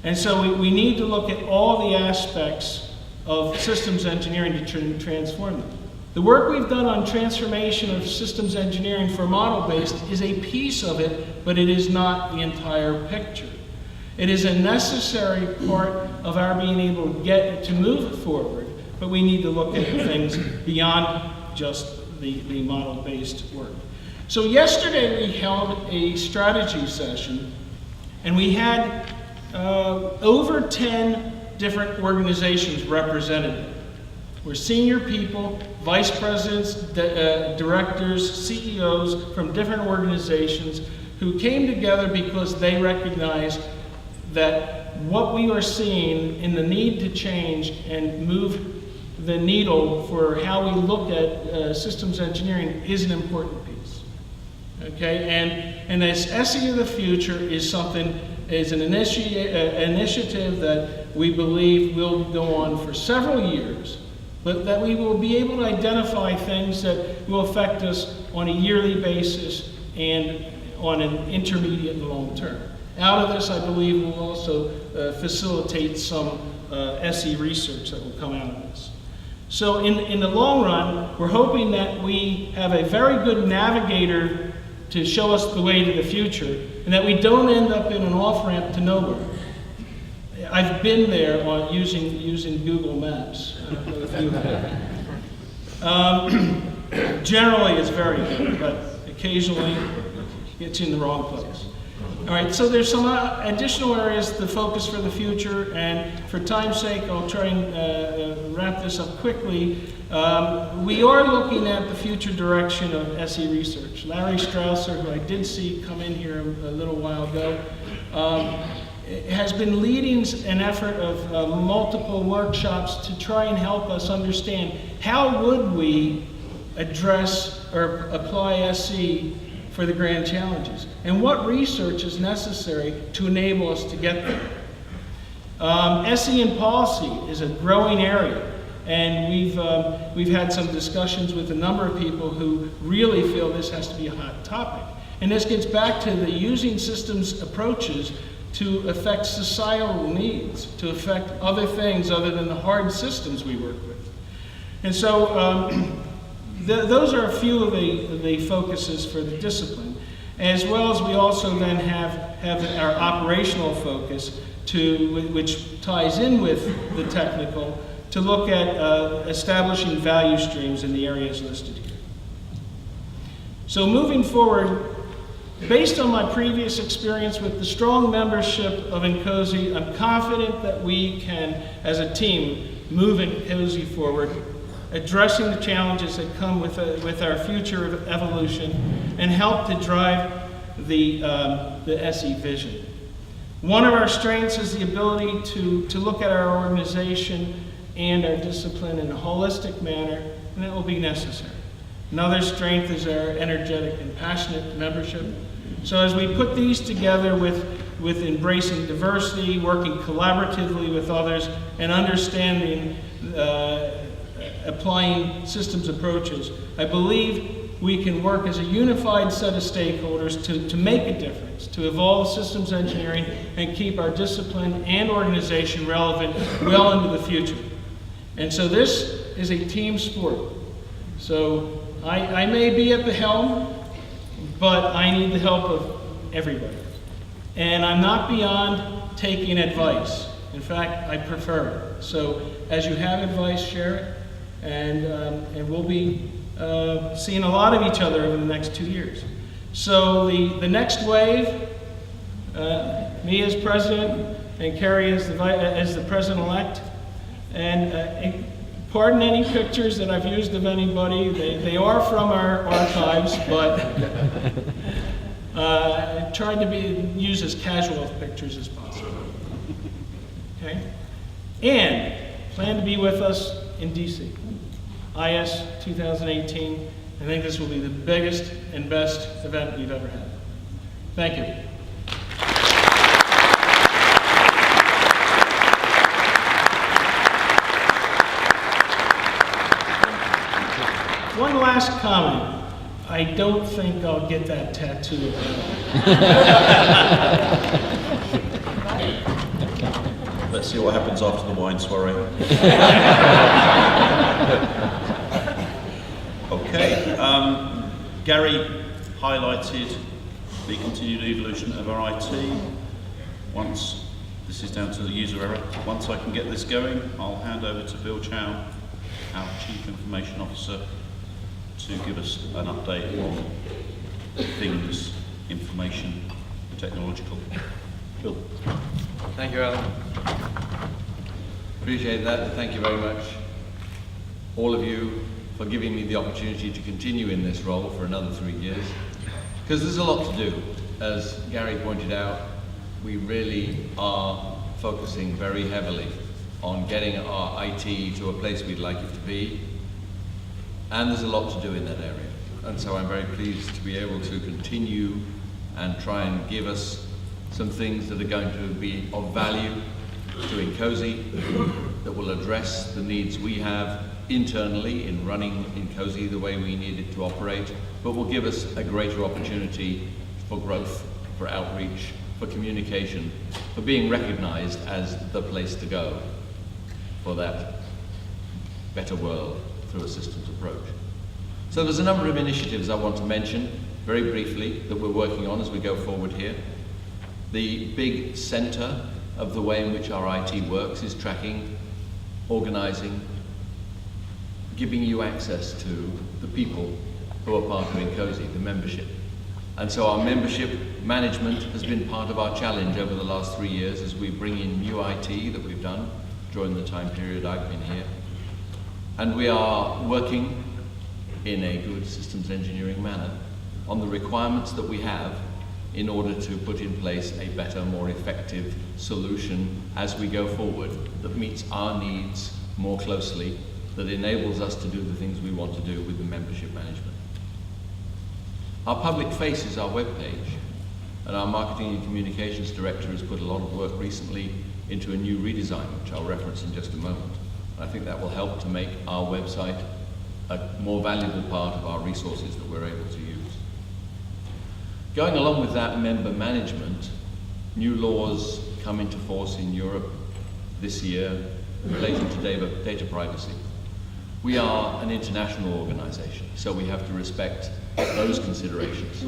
And so we need to look at all the aspects of systems engineering to transform them. The work we've done on transformation of systems engineering for model-based is a piece of it, but it is not the entire picture. It is a necessary part of our being able to move it forward, but we need to look at things beyond just the model-based work. So yesterday we held a strategy session, and we had over 10 different organizations represented. We're senior people, vice presidents, directors, CEOs from different organizations who came together because they recognized that what we are seeing in the need to change and move the needle for how we look at systems engineering is an important piece. Okay, and this SE of the Future is an initiative that we believe will go on for several years, but that we will be able to identify things that will affect us on a yearly basis and on an intermediate and long term. Out of this, I believe, will also facilitate some SE research that will come out of this. So in the long run, we're hoping that we have a very good navigator to show us the way to the future, and that we don't end up in an off-ramp to nowhere. I've been there on using Google Maps. I don't know if you have. Generally, it's very good, but occasionally it's in the wrong place. All right, so there's some additional areas to focus for the future, and for time's sake, I'll try and wrap this up quickly. We are looking at the future direction of SE research. Larry Strausser, who I did see come in here a little while ago, has been leading an effort of multiple workshops to try and help us understand how would we address or apply SE for the grand challenges, and what research is necessary to enable us to get there. SE and policy is a growing area, and we've had some discussions with a number of people who really feel this has to be a hot topic. And this gets back to the using systems approaches to affect societal needs, to affect other things other than the hard systems we work with. And so those are a few of the focuses for the discipline, as well as we also then have our operational focus, which ties in with the technical, to look at establishing value streams in the areas listed here. So moving forward, based on my previous experience with the strong membership of INCOSE, I'm confident that we can, as a team, move INCOSE forward, addressing the challenges that come with our future evolution, and help to drive the SE vision. One of our strengths is the ability to look at our organization and our discipline in a holistic manner, and that will be necessary. Another strength is our energetic and passionate membership. So as we put these together with embracing diversity, working collaboratively with others, and understanding applying systems approaches, I believe we can work as a unified set of stakeholders to make a difference, to evolve systems engineering and keep our discipline and organization relevant well into the future. And so this is a team sport. So I may be at the helm, but I need the help of everybody. And I'm not beyond taking advice. In fact, I prefer it. So as you have advice, share it. And we'll be seeing a lot of each other over the next 2 years. So the next wave, me as president and Carrie as the president-elect, and pardon any pictures that I've used of anybody. They are from our archives, but tried to use as casual of pictures as possible. Okay? And plan to be with us in DC. IS 2018. I think this will be the biggest and best event we've ever had. Thank you. One last comment. I don't think I'll get that tattoo. Let's see what happens after the wine soiree. Okay, Gary highlighted the continued evolution of our IT. Once, this is down to the user error, once I can get this going, I'll hand over to Bill Chow, our Chief Information Officer, to give us an update on things, information, technological. Bill. Thank you, Alan. Appreciate that. Thank you very much, all of you, for giving me the opportunity to continue in this role for another 3 years. Because there's a lot to do. As Gary pointed out, we really are focusing very heavily on getting our IT to a place we'd like it to be. And there's a lot to do in that area. And so I'm very pleased to be able to continue and try and give us some things that are going to be of value to INCOSE, that will address the needs we have internally in running INCOSE the way we need it to operate, but will give us a greater opportunity for growth, for outreach, for communication, for being recognized as the place to go for that better world through a systems approach. So there's a number of initiatives I want to mention very briefly that we're working on as we go forward here. The big center of the way in which our IT works is tracking, organizing, giving you access to the people who are part of INCOSE, the membership. And so our membership management has been part of our challenge over the last 3 years as we bring in new IT that we've done during the time period I've been here. And we are working in a good systems engineering manner on the requirements that we have in order to put in place a better, more effective solution as we go forward that meets our needs more closely, that enables us to do the things we want to do with the membership management. Our public face is our webpage, and our marketing and communications director has put a lot of work recently into a new redesign, which I'll reference in just a moment. I think that will help to make our website a more valuable part of our resources that we're able to use. Going along with that member management, new laws come into force in Europe this year relating to data privacy. We are an international organization, so we have to respect those considerations.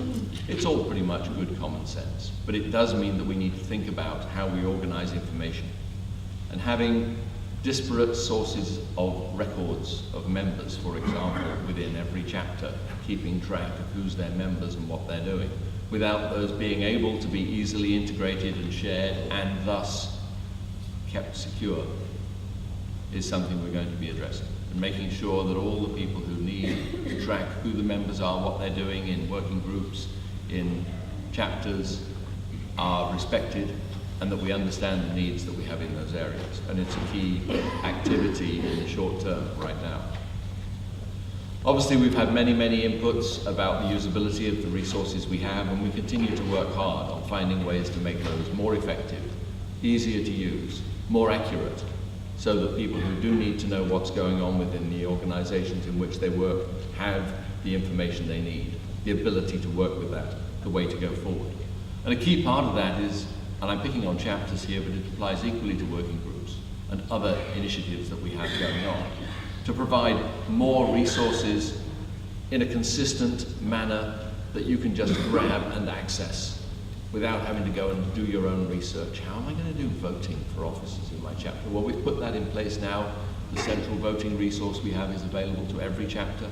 It's all pretty much good common sense, but it does mean that we need to think about how we organize information. And having disparate sources of records of members, for example, within every chapter, keeping track of who's their members and what they're doing, without those being able to be easily integrated and shared and thus kept secure, is something we're going to be addressing. And making sure that all the people who need to track who the members are, what they're doing in working groups, in chapters, are respected, and that we understand the needs that we have in those areas. And it's a key activity in the short term right now. Obviously, we've had many, many inputs about the usability of the resources we have, and we continue to work hard on finding ways to make those more effective, easier to use, more accurate, so that people who do need to know what's going on within the organizations in which they work have the information they need, the ability to work with that, the way to go forward. And a key part of that is, and I'm picking on chapters here, but it applies equally to working groups and other initiatives that we have going on, to provide more resources in a consistent manner that you can just grab and access without having to go and do your own research. How am I going to do voting for officers in my chapter? Well, we've put that in place now. The central voting resource we have is available to every chapter,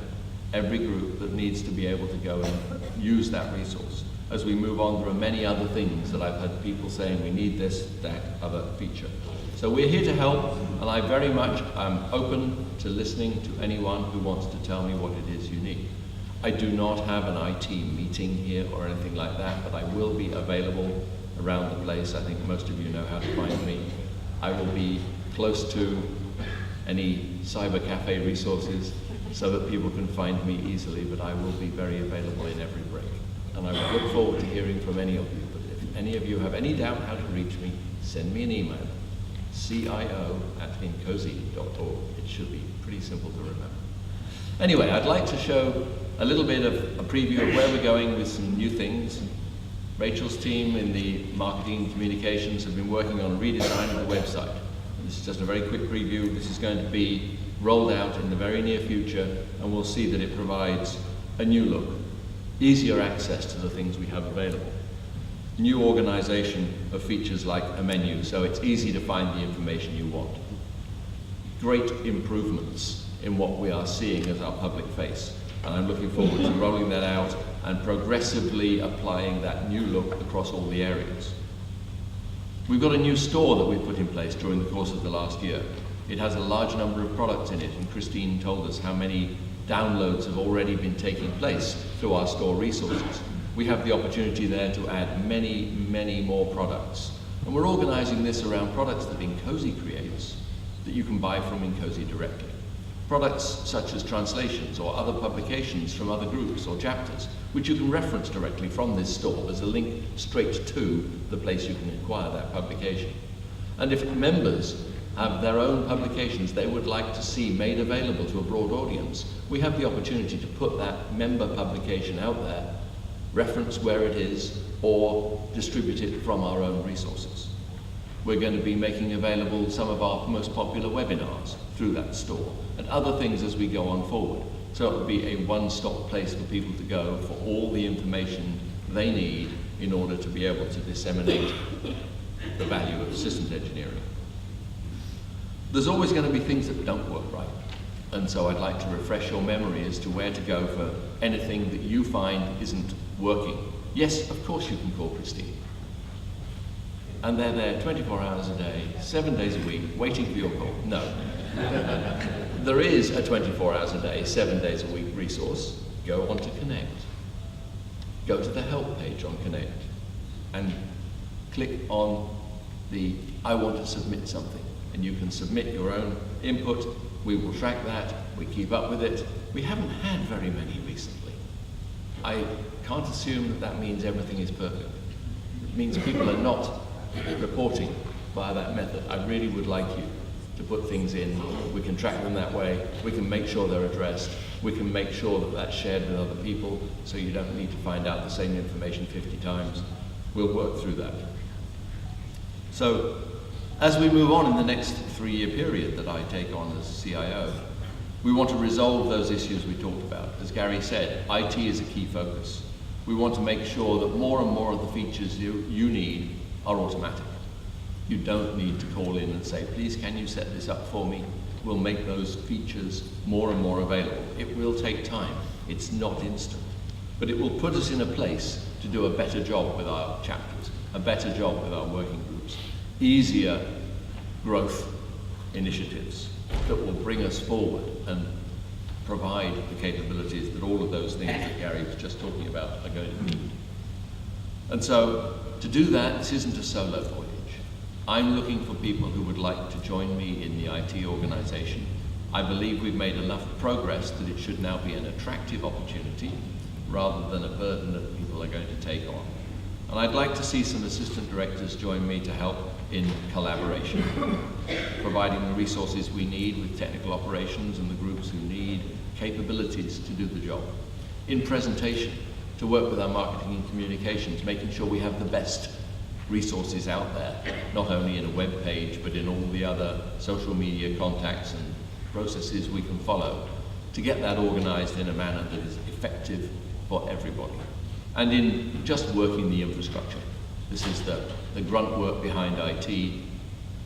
every group that needs to be able to go and use that resource. As we move on, there are many other things that I've had people saying we need this, that, other feature. So we're here to help, and I very much am open to listening to anyone who wants to tell me what it is you need. I do not have an IT meeting here or anything like that, but I will be available around the place. I think most of you know how to find me. I will be close to any cyber cafe resources so that people can find me easily, but I will be very available in every break. And I would look forward to hearing from any of you. But if any of you have any doubt how to reach me, send me an email, cio@incozy.org. It should be pretty simple to remember. Anyway, I'd like to show a little bit of a preview of where we're going with some new things. Rachel's team in the marketing and communications have been working on a redesign of the website. This is just a very quick preview. This is going to be rolled out in the very near future, and we'll see that it provides a new look, easier access to the things we have available, new organization of features like a menu, so it's easy to find the information you want. Great improvements in what we are seeing as our public face, and I'm looking forward to rolling that out and progressively applying that new look across all the areas. We've got a new store that we've put in place during the course of the last year. It has a large number of products in it, and Christine told us how many downloads have already been taking place through our store resources. We have the opportunity there to add many, many more products. And we're organizing this around products that InCozy creates that you can buy from InCozy directly. Products such as translations or other publications from other groups or chapters, which you can reference directly from this store. There's a link straight to the place you can acquire that publication. And if members have their own publications they would like to see made available to a broad audience, we have the opportunity to put that member publication out there, reference where it is, or distribute it from our own resources. We're going to be making available some of our most popular webinars through that store, and other things as we go on forward. So it will be a one-stop place for people to go for all the information they need in order to be able to disseminate the value of systems engineering. There's always going to be things that don't work right. And so I'd like to refresh your memory as to where to go for anything that you find isn't working. Yes, of course you can call Christine. And they're there 24 hours a day, 7 days a week, waiting for your call. No. There is a 24 hours a day, 7 days a week resource. Go on to Connect. Go to the help page on Connect and click on the I want to submit something. And you can submit your own input. We will track that. We keep up with it. We haven't had very many recently. I can't assume that that means everything is perfect. It means people are not reporting via that method. I really would like you to put things in. We can track them that way. We can make sure they're addressed. We can make sure that that's shared with other people so you don't need to find out the same information 50 times. We'll work through that. So, as we move on in the next 3-year period that I take on as CIO, we want to resolve those issues we talked about. As Gary said, IT is a key focus. We want to make sure that more and more of the features you need are automatic. You don't need to call in and say, please can you set this up for me? We'll make those features more and more available. It will take time. It's not instant. But it will put us in a place to do a better job with our chapters, a better job with our working groups, easier growth initiatives that will bring us forward and provide the capabilities that all of those things that Gary was just talking about are going to need. And so, to do that, this isn't a solo voyage. I'm looking for people who would like to join me in the IT organization. I believe we've made enough progress that it should now be an attractive opportunity rather than a burden that people are going to take on. And I'd like to see some assistant directors join me to help in collaboration, providing the resources we need with technical operations and the groups who need capabilities to do the job. in presentation, to work with our marketing and communications, making sure we have the best resources out there, not only in a web page, but in all the other social media contacts and processes we can follow, to get that organized in a manner that is effective for everybody. And in just working the infrastructure. This is the grunt work behind IT,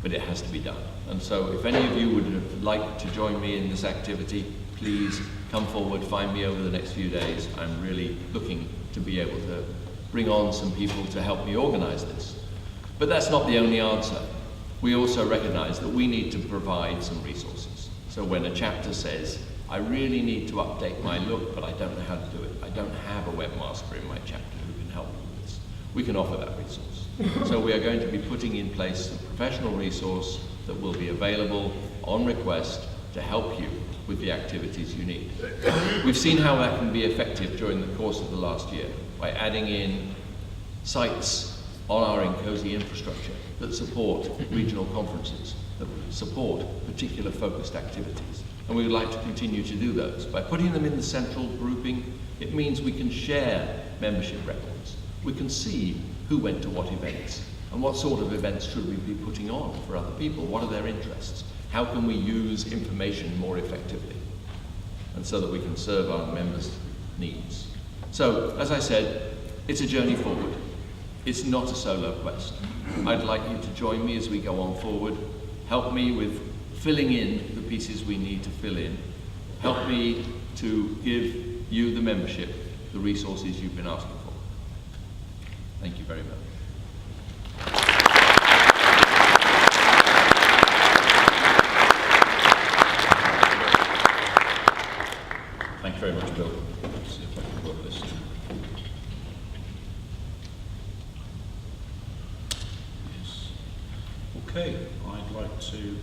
but it has to be done. And so if any of you would like to join me in this activity, please come forward, find me over the next few days. I'm really looking to be able to bring on some people to help me organize this. But that's not the only answer. We also recognize that we need to provide some resources. So when a chapter says, I really need to update my look, but I don't know how to do it. I don't have a webmaster in my chapter who can help me with this. We can offer that resource. So we are going to be putting in place a professional resource that will be available on request to help you with the activities you need. We've seen how that can be effective during the course of the last year by adding in sites on our INCOSE infrastructure that support regional conferences, that support particular focused activities. And we would like to continue to do those. By putting them in the central grouping, it means we can share membership records. We can see who went to what events, and what sort of events should we be putting on for other people? What are their interests? How can we use information more effectively? And so that we can serve our members' needs. So, as I said, it's a journey forward. It's not a solo quest. I'd like you to join me as we go on forward. Help me with filling in the pieces we need to fill in. Help me to give you, the membership, the resources you've been asking for. Thank you very much. Thank you very much, Bill. Let's see if I can work this. Yes. Okay, I'd like to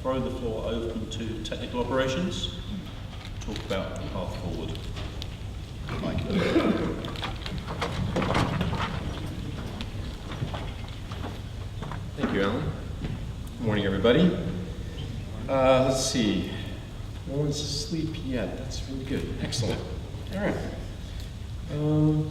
throw the floor open to technical operations. Talk about the path forward. Mike. Thank you, Alan. Good morning, everybody. Let's see. No one's asleep yet. That's really good. Excellent. All right. I'm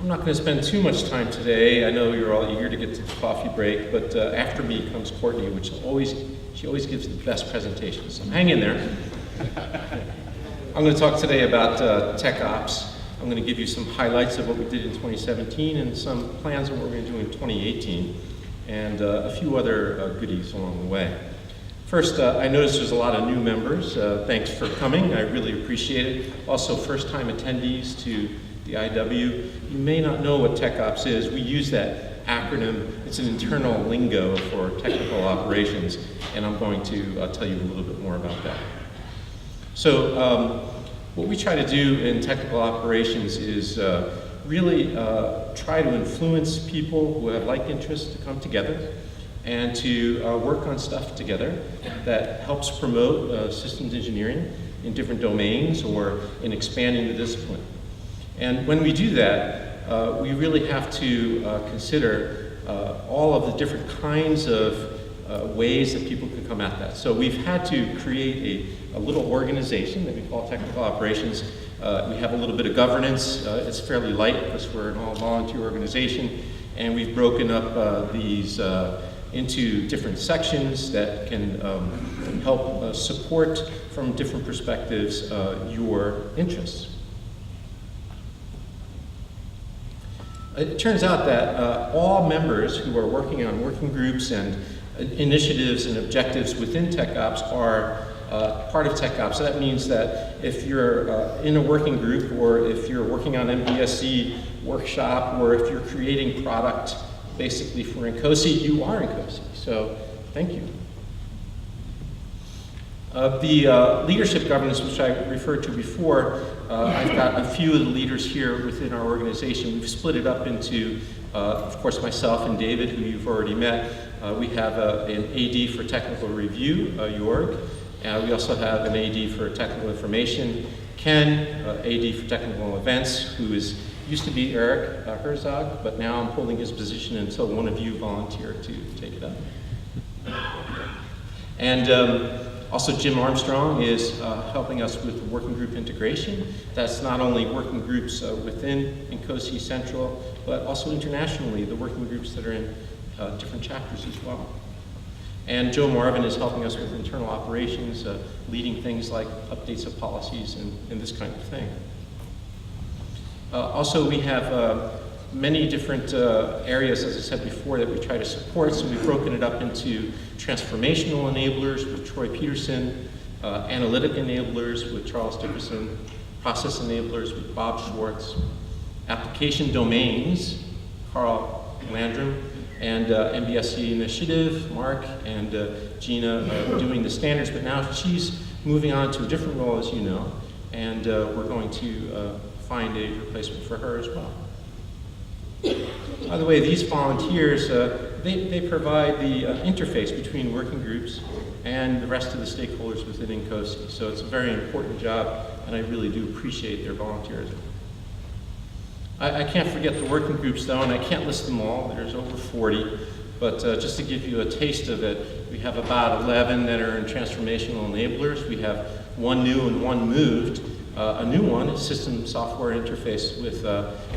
not going to spend too much time today. I know you're all eager to get to the coffee break, but after me comes Courtney, which she always gives the best presentations. So hang in there. I'm going to talk today about tech ops. I'm going to give you some highlights of what we did in 2017 and some plans of what we're going to do in 2018, and a few other goodies along the way. First, I noticed there's a lot of new members. Thanks for coming. I really appreciate it. Also, first-time attendees to the IW. You may not know what tech ops is. We use that acronym. It's an internal lingo for technical operations, and I'm going to tell you a little bit more about that. So what we try to do in technical operations is really try to influence people who have like interests to come together and to work on stuff together that helps promote systems engineering in different domains or in expanding the discipline. And when we do that, we really have to consider all of the different kinds of ways that people can come at that. So we've had to create a little organization that we call technical operations. We have a little bit of governance. It's fairly light because we're an all-volunteer organization, and we've broken up these into different sections that can help support from different perspectives your interests. It turns out that all members who are working on working groups and initiatives and objectives within TechOps are part of TechOps. So that means that if you're in a working group, or if you're working on MBSE workshop, or if you're creating product basically for INCOSE, you are INCOSE. So thank you. The leadership governance, which I referred to before, I've got a few of the leaders here within our organization. We've split it up into, of course, myself and David, who you've already met. We have an AD for technical review, Jorg. We also have an AD for technical information, Ken, AD for technical events, who used to be Eric Herzog, but now I'm holding his position until one of you volunteer to take it up. And Also, Jim Armstrong is helping us with working group integration. That's not only working groups within INCOSE Central, but also internationally, the working groups that are in different chapters as well. And Joe Marvin is helping us with internal operations, leading things like updates of policies and this kind of thing. Also, we have many different areas, as I said before, that we try to support. So we've broken it up into transformational enablers with Troy Peterson, analytic enablers with Charles Dickerson, process enablers with Bob Schwartz, application domains, Carl Landrum, and MBSE initiative, Mark and Gina doing the standards, but now she's moving on to a different role, as you know, and we're going to find a replacement for her as well. By the way, these volunteers, they provide the interface between working groups and the rest of the stakeholders within INCOSE. So it's a very important job, and I really do appreciate their volunteerism. I can't forget the working groups, though, and I can't list them all. There's over 40. But just to give you a taste of it, we have about 11 that are in transformational enablers. We have one new and one moved. A new one is system software interface with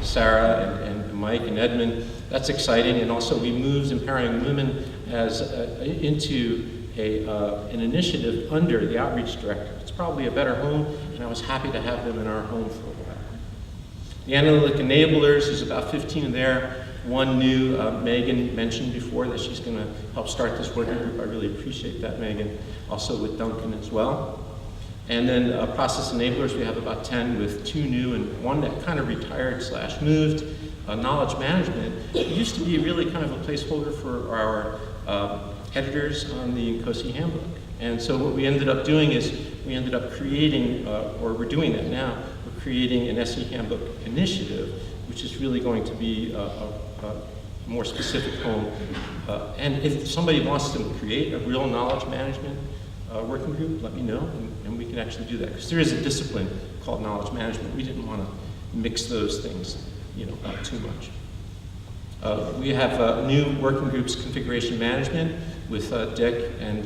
Sarah and Mike and Edmund. That's exciting. And also we moved Empowering Women as into an initiative under the Outreach Director. It's probably a better home, and I was happy to have them in our home for a while. The analytic enablers is about 15 there. One new, Megan mentioned before that she's going to help start this working group. I really appreciate that, Megan. Also with Duncan as well. And then process enablers, we have about 10 with 2 new and 1 that kind of retired / moved. Knowledge management, it used to be really kind of a placeholder for our editors on the INCOSE handbook. And so what we ended up doing is we ended up creating, or we're doing that now, we're creating an SE handbook initiative, which is really going to be a more specific home. And if somebody wants to create a real knowledge management working group, let me know, and we can actually do that. Because there is a discipline called knowledge management. We didn't want to mix those things, up too much. We have new working groups configuration management with Dick and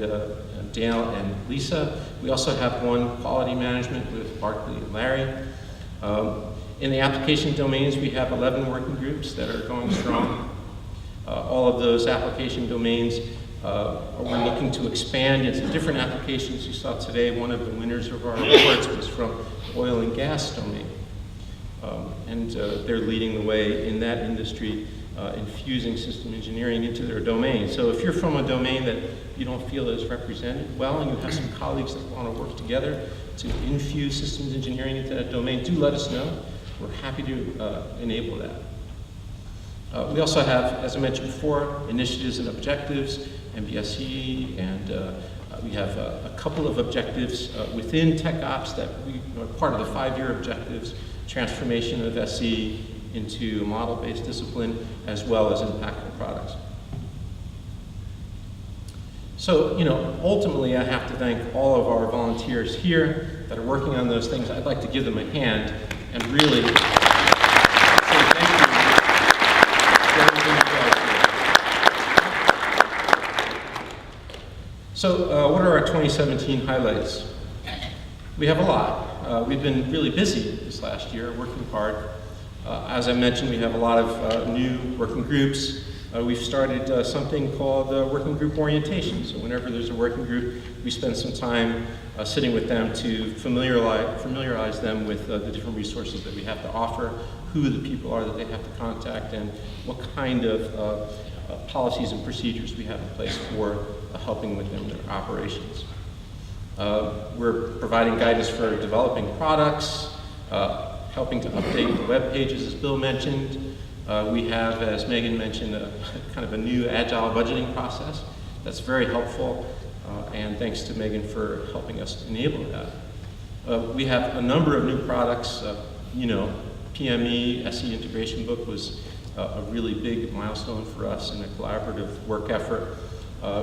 Dale and Lisa. We also have one quality management with Barkley and Larry. In the application domains, we have 11 working groups that are going strong. All of those application domains, we're looking to expand into different applications. You saw today one of the winners of our awards was from oil and gas domain. And they're leading the way in that industry, infusing system engineering into their domain. So if you're from a domain that you don't feel is represented well, and you have some colleagues that want to work together to infuse systems engineering into that domain, do let us know. We're happy to enable that. We also have, as I mentioned before, initiatives and objectives, MBSE, and we have a couple of objectives within Tech Ops that we are part of the 5-year objectives, transformation of SE into a model-based discipline, as well as impactful products. So, ultimately I have to thank all of our volunteers here that are working on those things. I'd like to give them a hand and really say thank you for everything you guys do. So, what are our 2017 highlights? We have a lot. We've been really busy this last year, working hard. As I mentioned, we have a lot of new working groups. We've started something called working group orientation. So whenever there's a working group, we spend some time sitting with them to familiarize them with the different resources that we have to offer, who the people are that they have to contact, and what kind of policies and procedures we have in place for helping with them in their operations. We're providing guidance for developing products, helping to update the web pages, as Bill mentioned. We have, as Megan mentioned, kind of a new agile budgeting process that's very helpful, and thanks to Megan for helping us enable that. We have a number of new products. PME, SE integration book was a really big milestone for us in a collaborative work effort.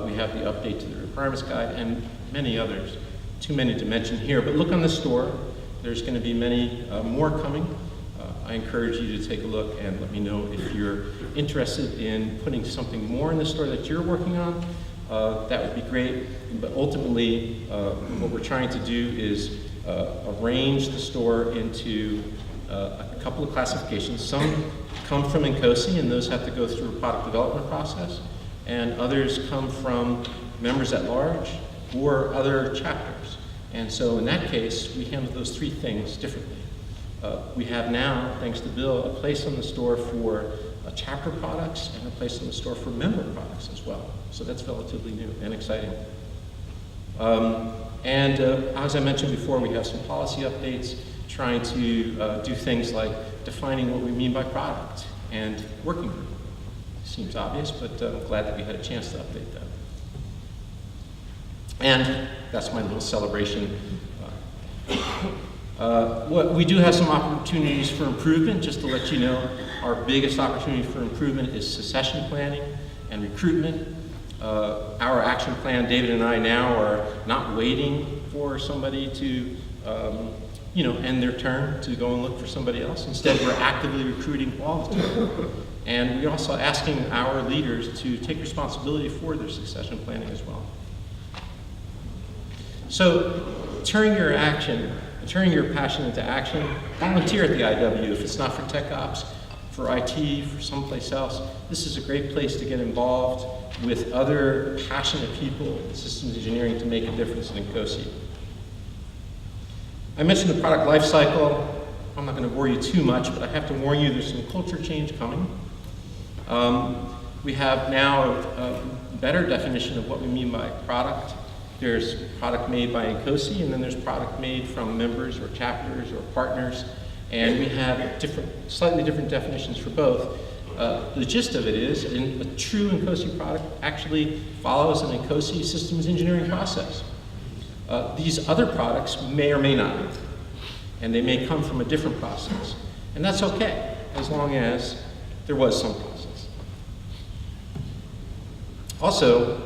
We have the update to the requirements guide and many others. Too many to mention here, but look on the store. There's going to be many more coming. I encourage you to take a look and let me know if you're interested in putting something more in the store that you're working on. that would be great. But ultimately, what we're trying to do is arrange the store into a couple of classifications. Some come from INCOSE, and those have to go through a product development process, and others come from members at large or other chapters. And so in that case, we handle those three things differently. We have now, thanks to Bill, a place on the store for chapter products and a place on the store for member products as well. So that's relatively new and exciting. As I mentioned before, we have some policy updates trying to do things like defining what we mean by product and working group. Seems obvious, but I'm glad that we had a chance to update that. And that's my little celebration. We do have some opportunities for improvement. Just to let you know, our biggest opportunity for improvement is succession planning and recruitment. Our action plan, David and I now are not waiting for somebody to end their term to go and look for somebody else. Instead, we're actively recruiting all the time. And we're also asking our leaders to take responsibility for their succession planning as well. So, turn your passion into action. Volunteer at the IW if it's not for tech ops, for IT, for someplace else. This is a great place to get involved with other passionate people in systems engineering to make a difference in INCOSE. I mentioned the product life cycle. I'm not going to bore you too much, but I have to warn you there's some culture change coming. We have now a better definition of what we mean by product. There's product made by INCOSE, and then there's product made from members or chapters or partners, and we have slightly different definitions for both. The gist of it is, a true INCOSE product actually follows an INCOSE systems engineering process. These other products may or may not, and they may come from a different process, and that's okay, as long as there was some process. Also,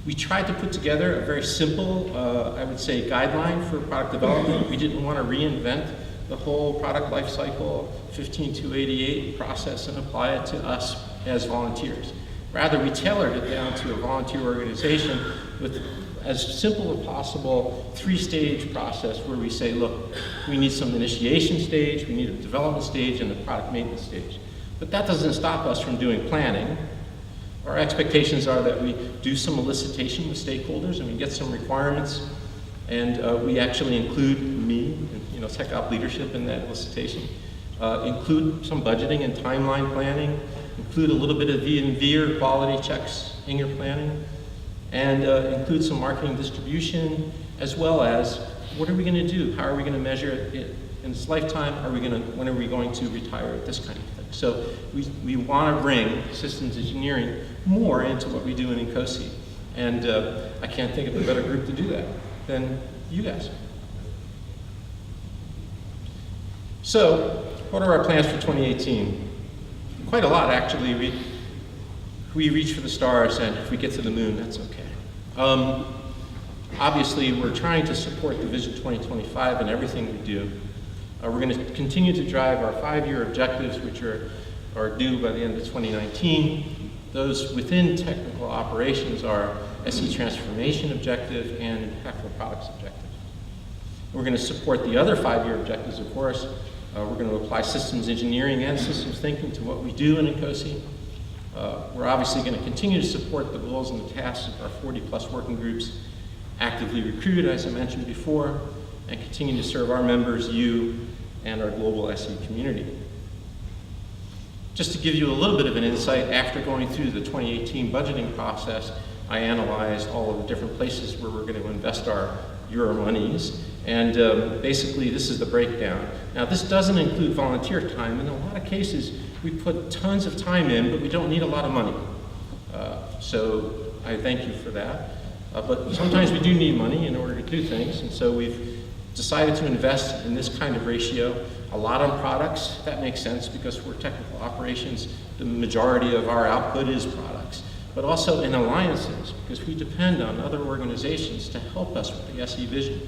we tried to put together a very simple, I would say, guideline for product development. We didn't want to reinvent the whole product lifecycle 15288 process and apply it to us as volunteers. Rather, we tailored it down to a volunteer organization with as simple as possible 3-stage process where we say, look, we need some initiation stage, we need a development stage, and a product maintenance stage. But that doesn't stop us from doing planning. Our expectations are that we do some elicitation with stakeholders and we get some requirements, and we actually include me and tech op leadership in that elicitation, include some budgeting and timeline planning, include a little bit of V&V or quality checks in your planning, and include some marketing distribution, as well as what are we going to do? How are we going to measure it in its lifetime? When are we going to retire? This kind of thing. So we want to bring systems engineering more into what we do in INCOSE. And I can't think of a better group to do that than you guys. So what are our plans for 2018? Quite a lot, actually. We reach for the stars, and if we get to the moon, that's okay. Obviously, we're trying to support the Vision 2025 in everything we do. We're going to continue to drive our 5-year objectives, which are due by the end of 2019. Those within technical operations are SE transformation objective and impactful products objective. We're going to support the other 5-year objectives, of course. We're going to apply systems engineering and systems thinking to what we do in INCOSE. We're obviously going to continue to support the goals and the tasks of our 40+ working groups, actively recruit, as I mentioned before, and continue to serve our members, you, and our global SE community. Just to give you a little bit of an insight, after going through the 2018 budgeting process, I analyzed all of the different places where we're going to invest our Euro monies, and basically this is the breakdown. Now this doesn't include volunteer time. In a lot of cases, we put tons of time in, but we don't need a lot of money. So I thank you for that. But sometimes we do need money in order to do things, and so we've decided to invest in this kind of ratio. A lot on products, that makes sense because we're technical operations. The majority of our output is products, but also in alliances because we depend on other organizations to help us with the SE vision.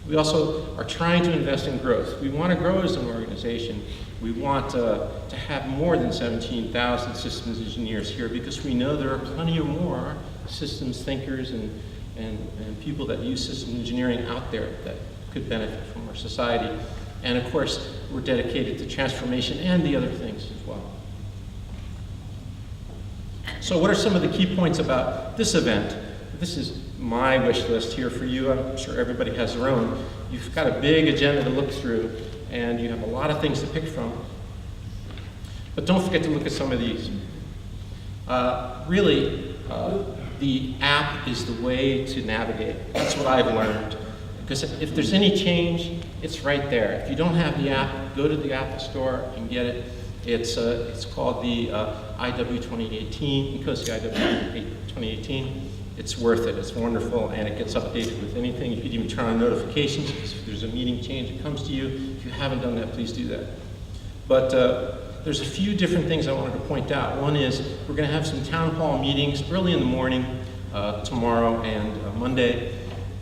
We also are trying to invest in growth. We want to grow as an organization. We want to have more than 17,000 systems engineers here because we know there are plenty of more systems thinkers and people that use systems engineering out there that could benefit from our society. And of course, we're dedicated to transformation and the other things as well. So what are some of the key points about this event? This is my wish list here for you. I'm sure everybody has their own. You've got a big agenda to look through, and you have a lot of things to pick from. But don't forget to look at some of these. The app is the way to navigate. That's what I've learned. Because if there's any change, it's right there. If you don't have the app, go to the Apple Store and get it. It's called the IW2018, INCOSE IW2018. It's worth it. It's wonderful, and it gets updated with anything. You could even turn on notifications because if there's a meeting change, it comes to you. If you haven't done that, please do that. But there's a few different things I wanted to point out. One is we're going to have some town hall meetings early in the morning tomorrow and Monday.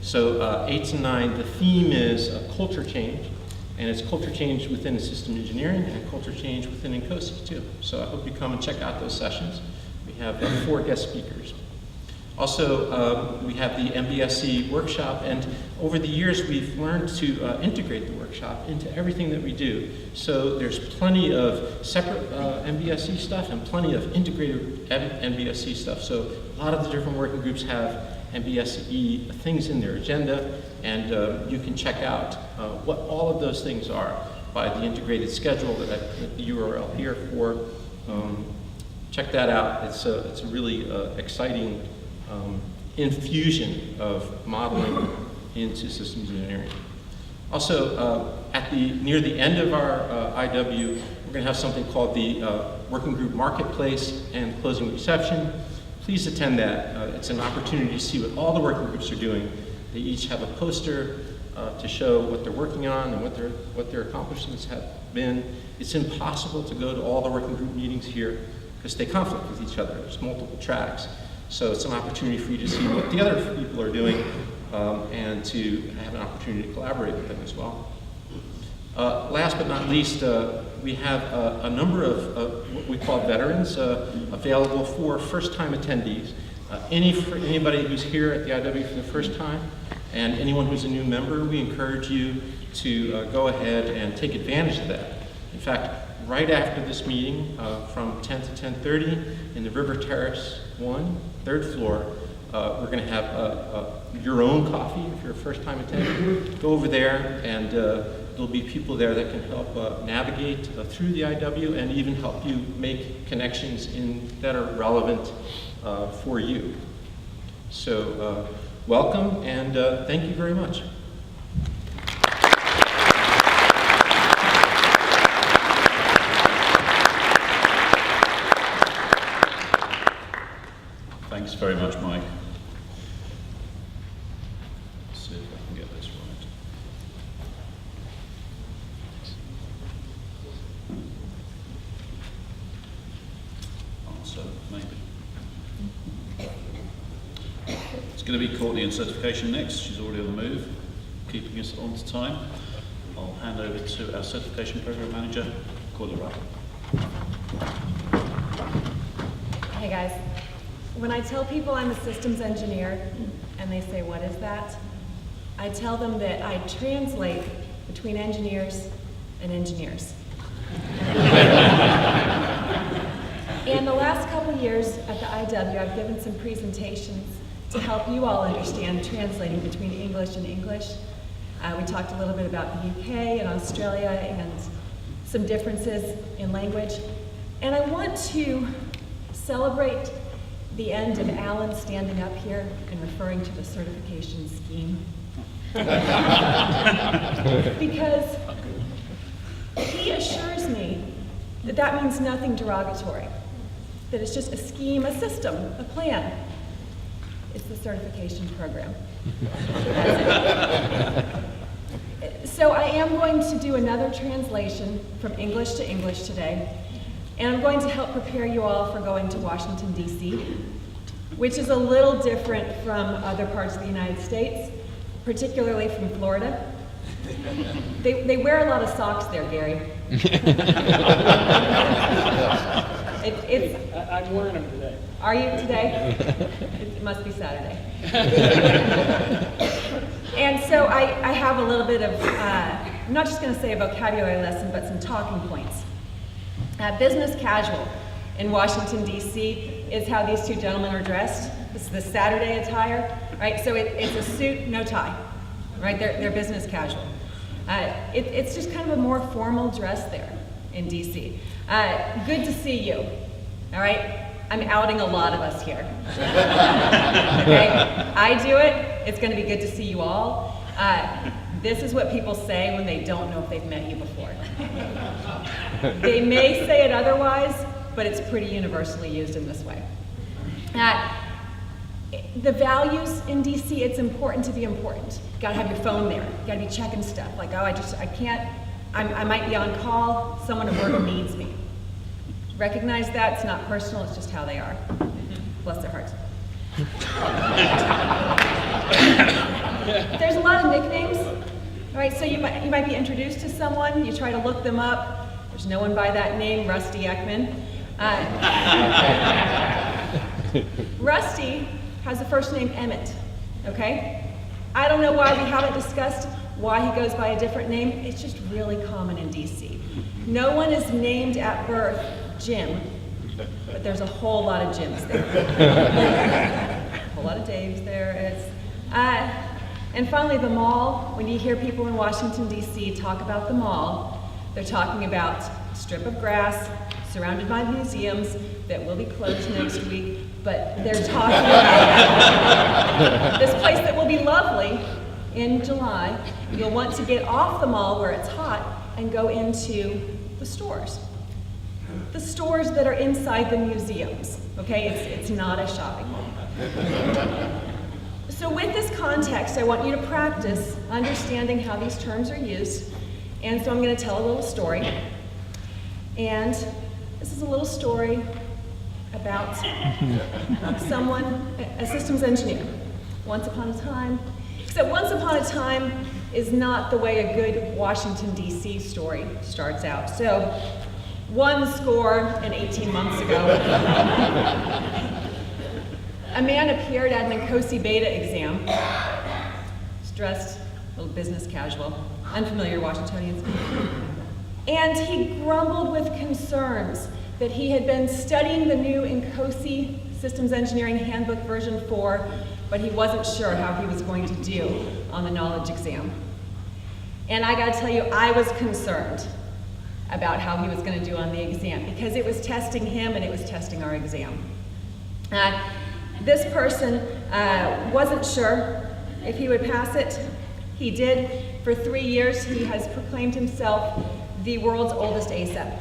So 8 to 9, the theme is culture change, and it's culture change within system engineering and culture change within INCOSE too. So I hope you come and check out those sessions. We have 4 guest speakers. Also, we have the MBSE workshop, and over the years we've learned to integrate the workshop into everything that we do. So there's plenty of separate MBSE stuff and plenty of integrated MBSE stuff. So a lot of the different working groups have MBSE things in their agenda, and you can check out what all of those things are by the integrated schedule that I put the URL here for. Check that out. It's a really exciting infusion of modeling into systems engineering. Also, near the end of our IW, we're going to have something called the Working Group Marketplace and Closing Reception. Please attend that. It's an opportunity to see what all the working groups are doing. They each have a poster to show what they're working on and what their accomplishments have been. It's impossible to go to all the working group meetings here because they conflict with each other. There's multiple tracks. So it's an opportunity for you to see what the other people are doing and to have an opportunity to collaborate with them as well. Last but not least, we have a number of what we call veterans available for first-time attendees. For anybody who's here at the IW for the first time and anyone who's a new member, we encourage you to go ahead and take advantage of that. In fact, right after this meeting, from 10 to 10:30 in the River Terrace 1, 3rd floor, we're going to have your own coffee if you're a first-time attendee. Go over there, and there'll be people there that can help navigate through the IW and even help you make connections that are relevant for you. So welcome, and thank you very much. Thanks very much, Mike. Let's see if I can get this right. Answer, maybe. It's going to be Courtney in certification next. She's already on the move, keeping us on to time. I'll hand over to our certification program manager, Courtney Wright. Hey guys. When I tell people I'm a systems engineer and they say, what is that? I tell them that I translate between engineers and engineers. In the last couple of years at the IW, I've given some presentations to help you all understand translating between English and English. We talked a little bit about the UK and Australia and some differences in language. And I want to celebrate the end of Alan standing up here and referring to the certification scheme. Because he assures me that that means nothing derogatory, that it's just a scheme, a system, a plan. It's the certification program. So I am going to do another translation from English to English today. And I'm going to help prepare you all for going to Washington, D.C., which is a little different from other parts of the United States, particularly from Florida. They wear a lot of socks there, Gary. I'm wearing them today. Are you today? It must be Saturday. And so I have a little bit of, I'm not just going to say a vocabulary lesson, but some talking points. Business casual in Washington, D.C. is how these two gentlemen are dressed. This is the Saturday attire, right? So it's a suit, no tie, right? They're business casual. It's just kind of a more formal dress there in D.C. Good to see you, all right? I'm outing a lot of us here. Okay? I do it. It's going to be good to see you all. This is what people say when they don't know if they've met you before. They may say it otherwise, but it's pretty universally used in this way. The values in DC, it's important to be important. You gotta have your phone there. You gotta be checking stuff. Like, oh, I might be on call, someone at work needs me. Recognize that, it's not personal, it's just how they are. Bless their hearts. There's a lot of nicknames, right? So you might be introduced to someone, you try to look them up, there's no one by that name, Rusty Ekman. Rusty has the first name Emmett, okay? I don't know why we haven't discussed why he goes by a different name. It's just really common in DC. No one is named at birth Jim, but there's a whole lot of Jims there. A whole lot of Daves there. And finally, the mall. When you hear people in Washington, D.C. talk about the mall, they're talking about a strip of grass surrounded by museums that will be closed next week, but they're talking about this place that will be lovely in July. You'll want to get off the mall where it's hot and go into the stores. The stores that are inside the museums, okay? It's not a shopping mall. So with this context, I want you to practice understanding how these terms are used. And so I'm going to tell a little story. And this is a little story about someone, a systems engineer. Once upon a time, except once upon a time is not the way a good Washington, D.C. story starts out. So, 18 months ago, a man appeared at an Nkosi beta exam. He's dressed a little business casual, unfamiliar Washingtonians. And he grumbled with concerns that he had been studying the new Nkosi Systems Engineering Handbook version 4, but he wasn't sure how he was going to do on the knowledge exam. And I gotta tell you, I was concerned about how he was gonna do on the exam because it was testing him and it was testing our exam. This person wasn't sure if he would pass it. He did. For 3 years, he has proclaimed himself the world's oldest ASAP.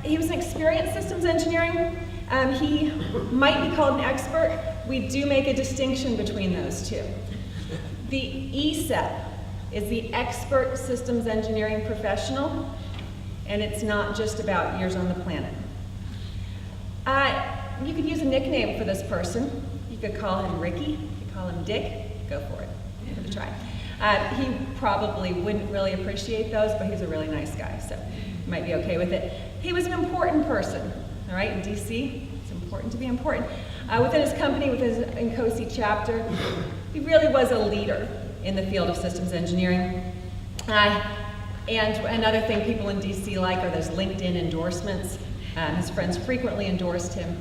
He was an experienced systems engineering. He might be called an expert. We do make a distinction between those two. The ESEP is the expert systems engineering professional, and it's not just about years on the planet. You could use a nickname for this person. You could call him Ricky, you could call him Dick. Go for it, give it a try. He probably wouldn't really appreciate those, but he's a really nice guy, so you might be okay with it. He was an important person, all right, in DC. It's important to be important. Within his company, with his Nkosi chapter, he really was a leader in the field of systems engineering. And another thing people in DC like are those LinkedIn endorsements. His friends frequently endorsed him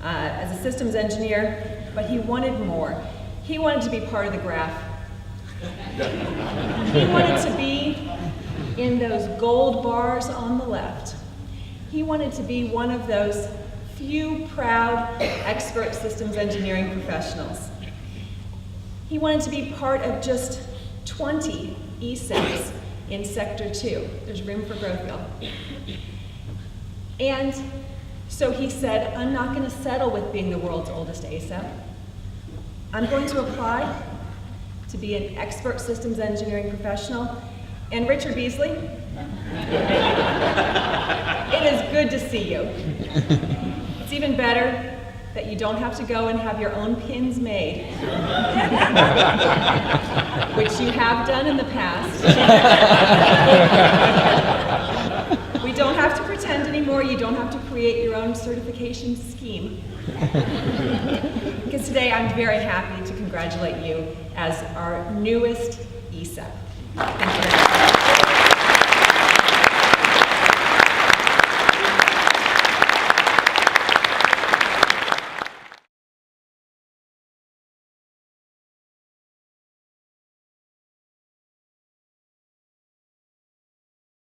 as a systems engineer, but he wanted more. He wanted to be part of the graph. He wanted to be in those gold bars on the left. He wanted to be one of those few proud expert systems engineering professionals. He wanted to be part of just 20 ESEPs in Sector 2. There's room for growth, y'all. And so he said, I'm not going to settle with being the world's oldest ASEP. I'm going to apply to be an expert systems engineering professional. And Richard Beasley, it is good to see you. It's even better that you don't have to go and have your own pins made, which you have done in the past. We don't have to pretend anymore. You don't have to create your own certification scheme. Because today I'm very happy to congratulate you as our newest ESEP. Thank you very much.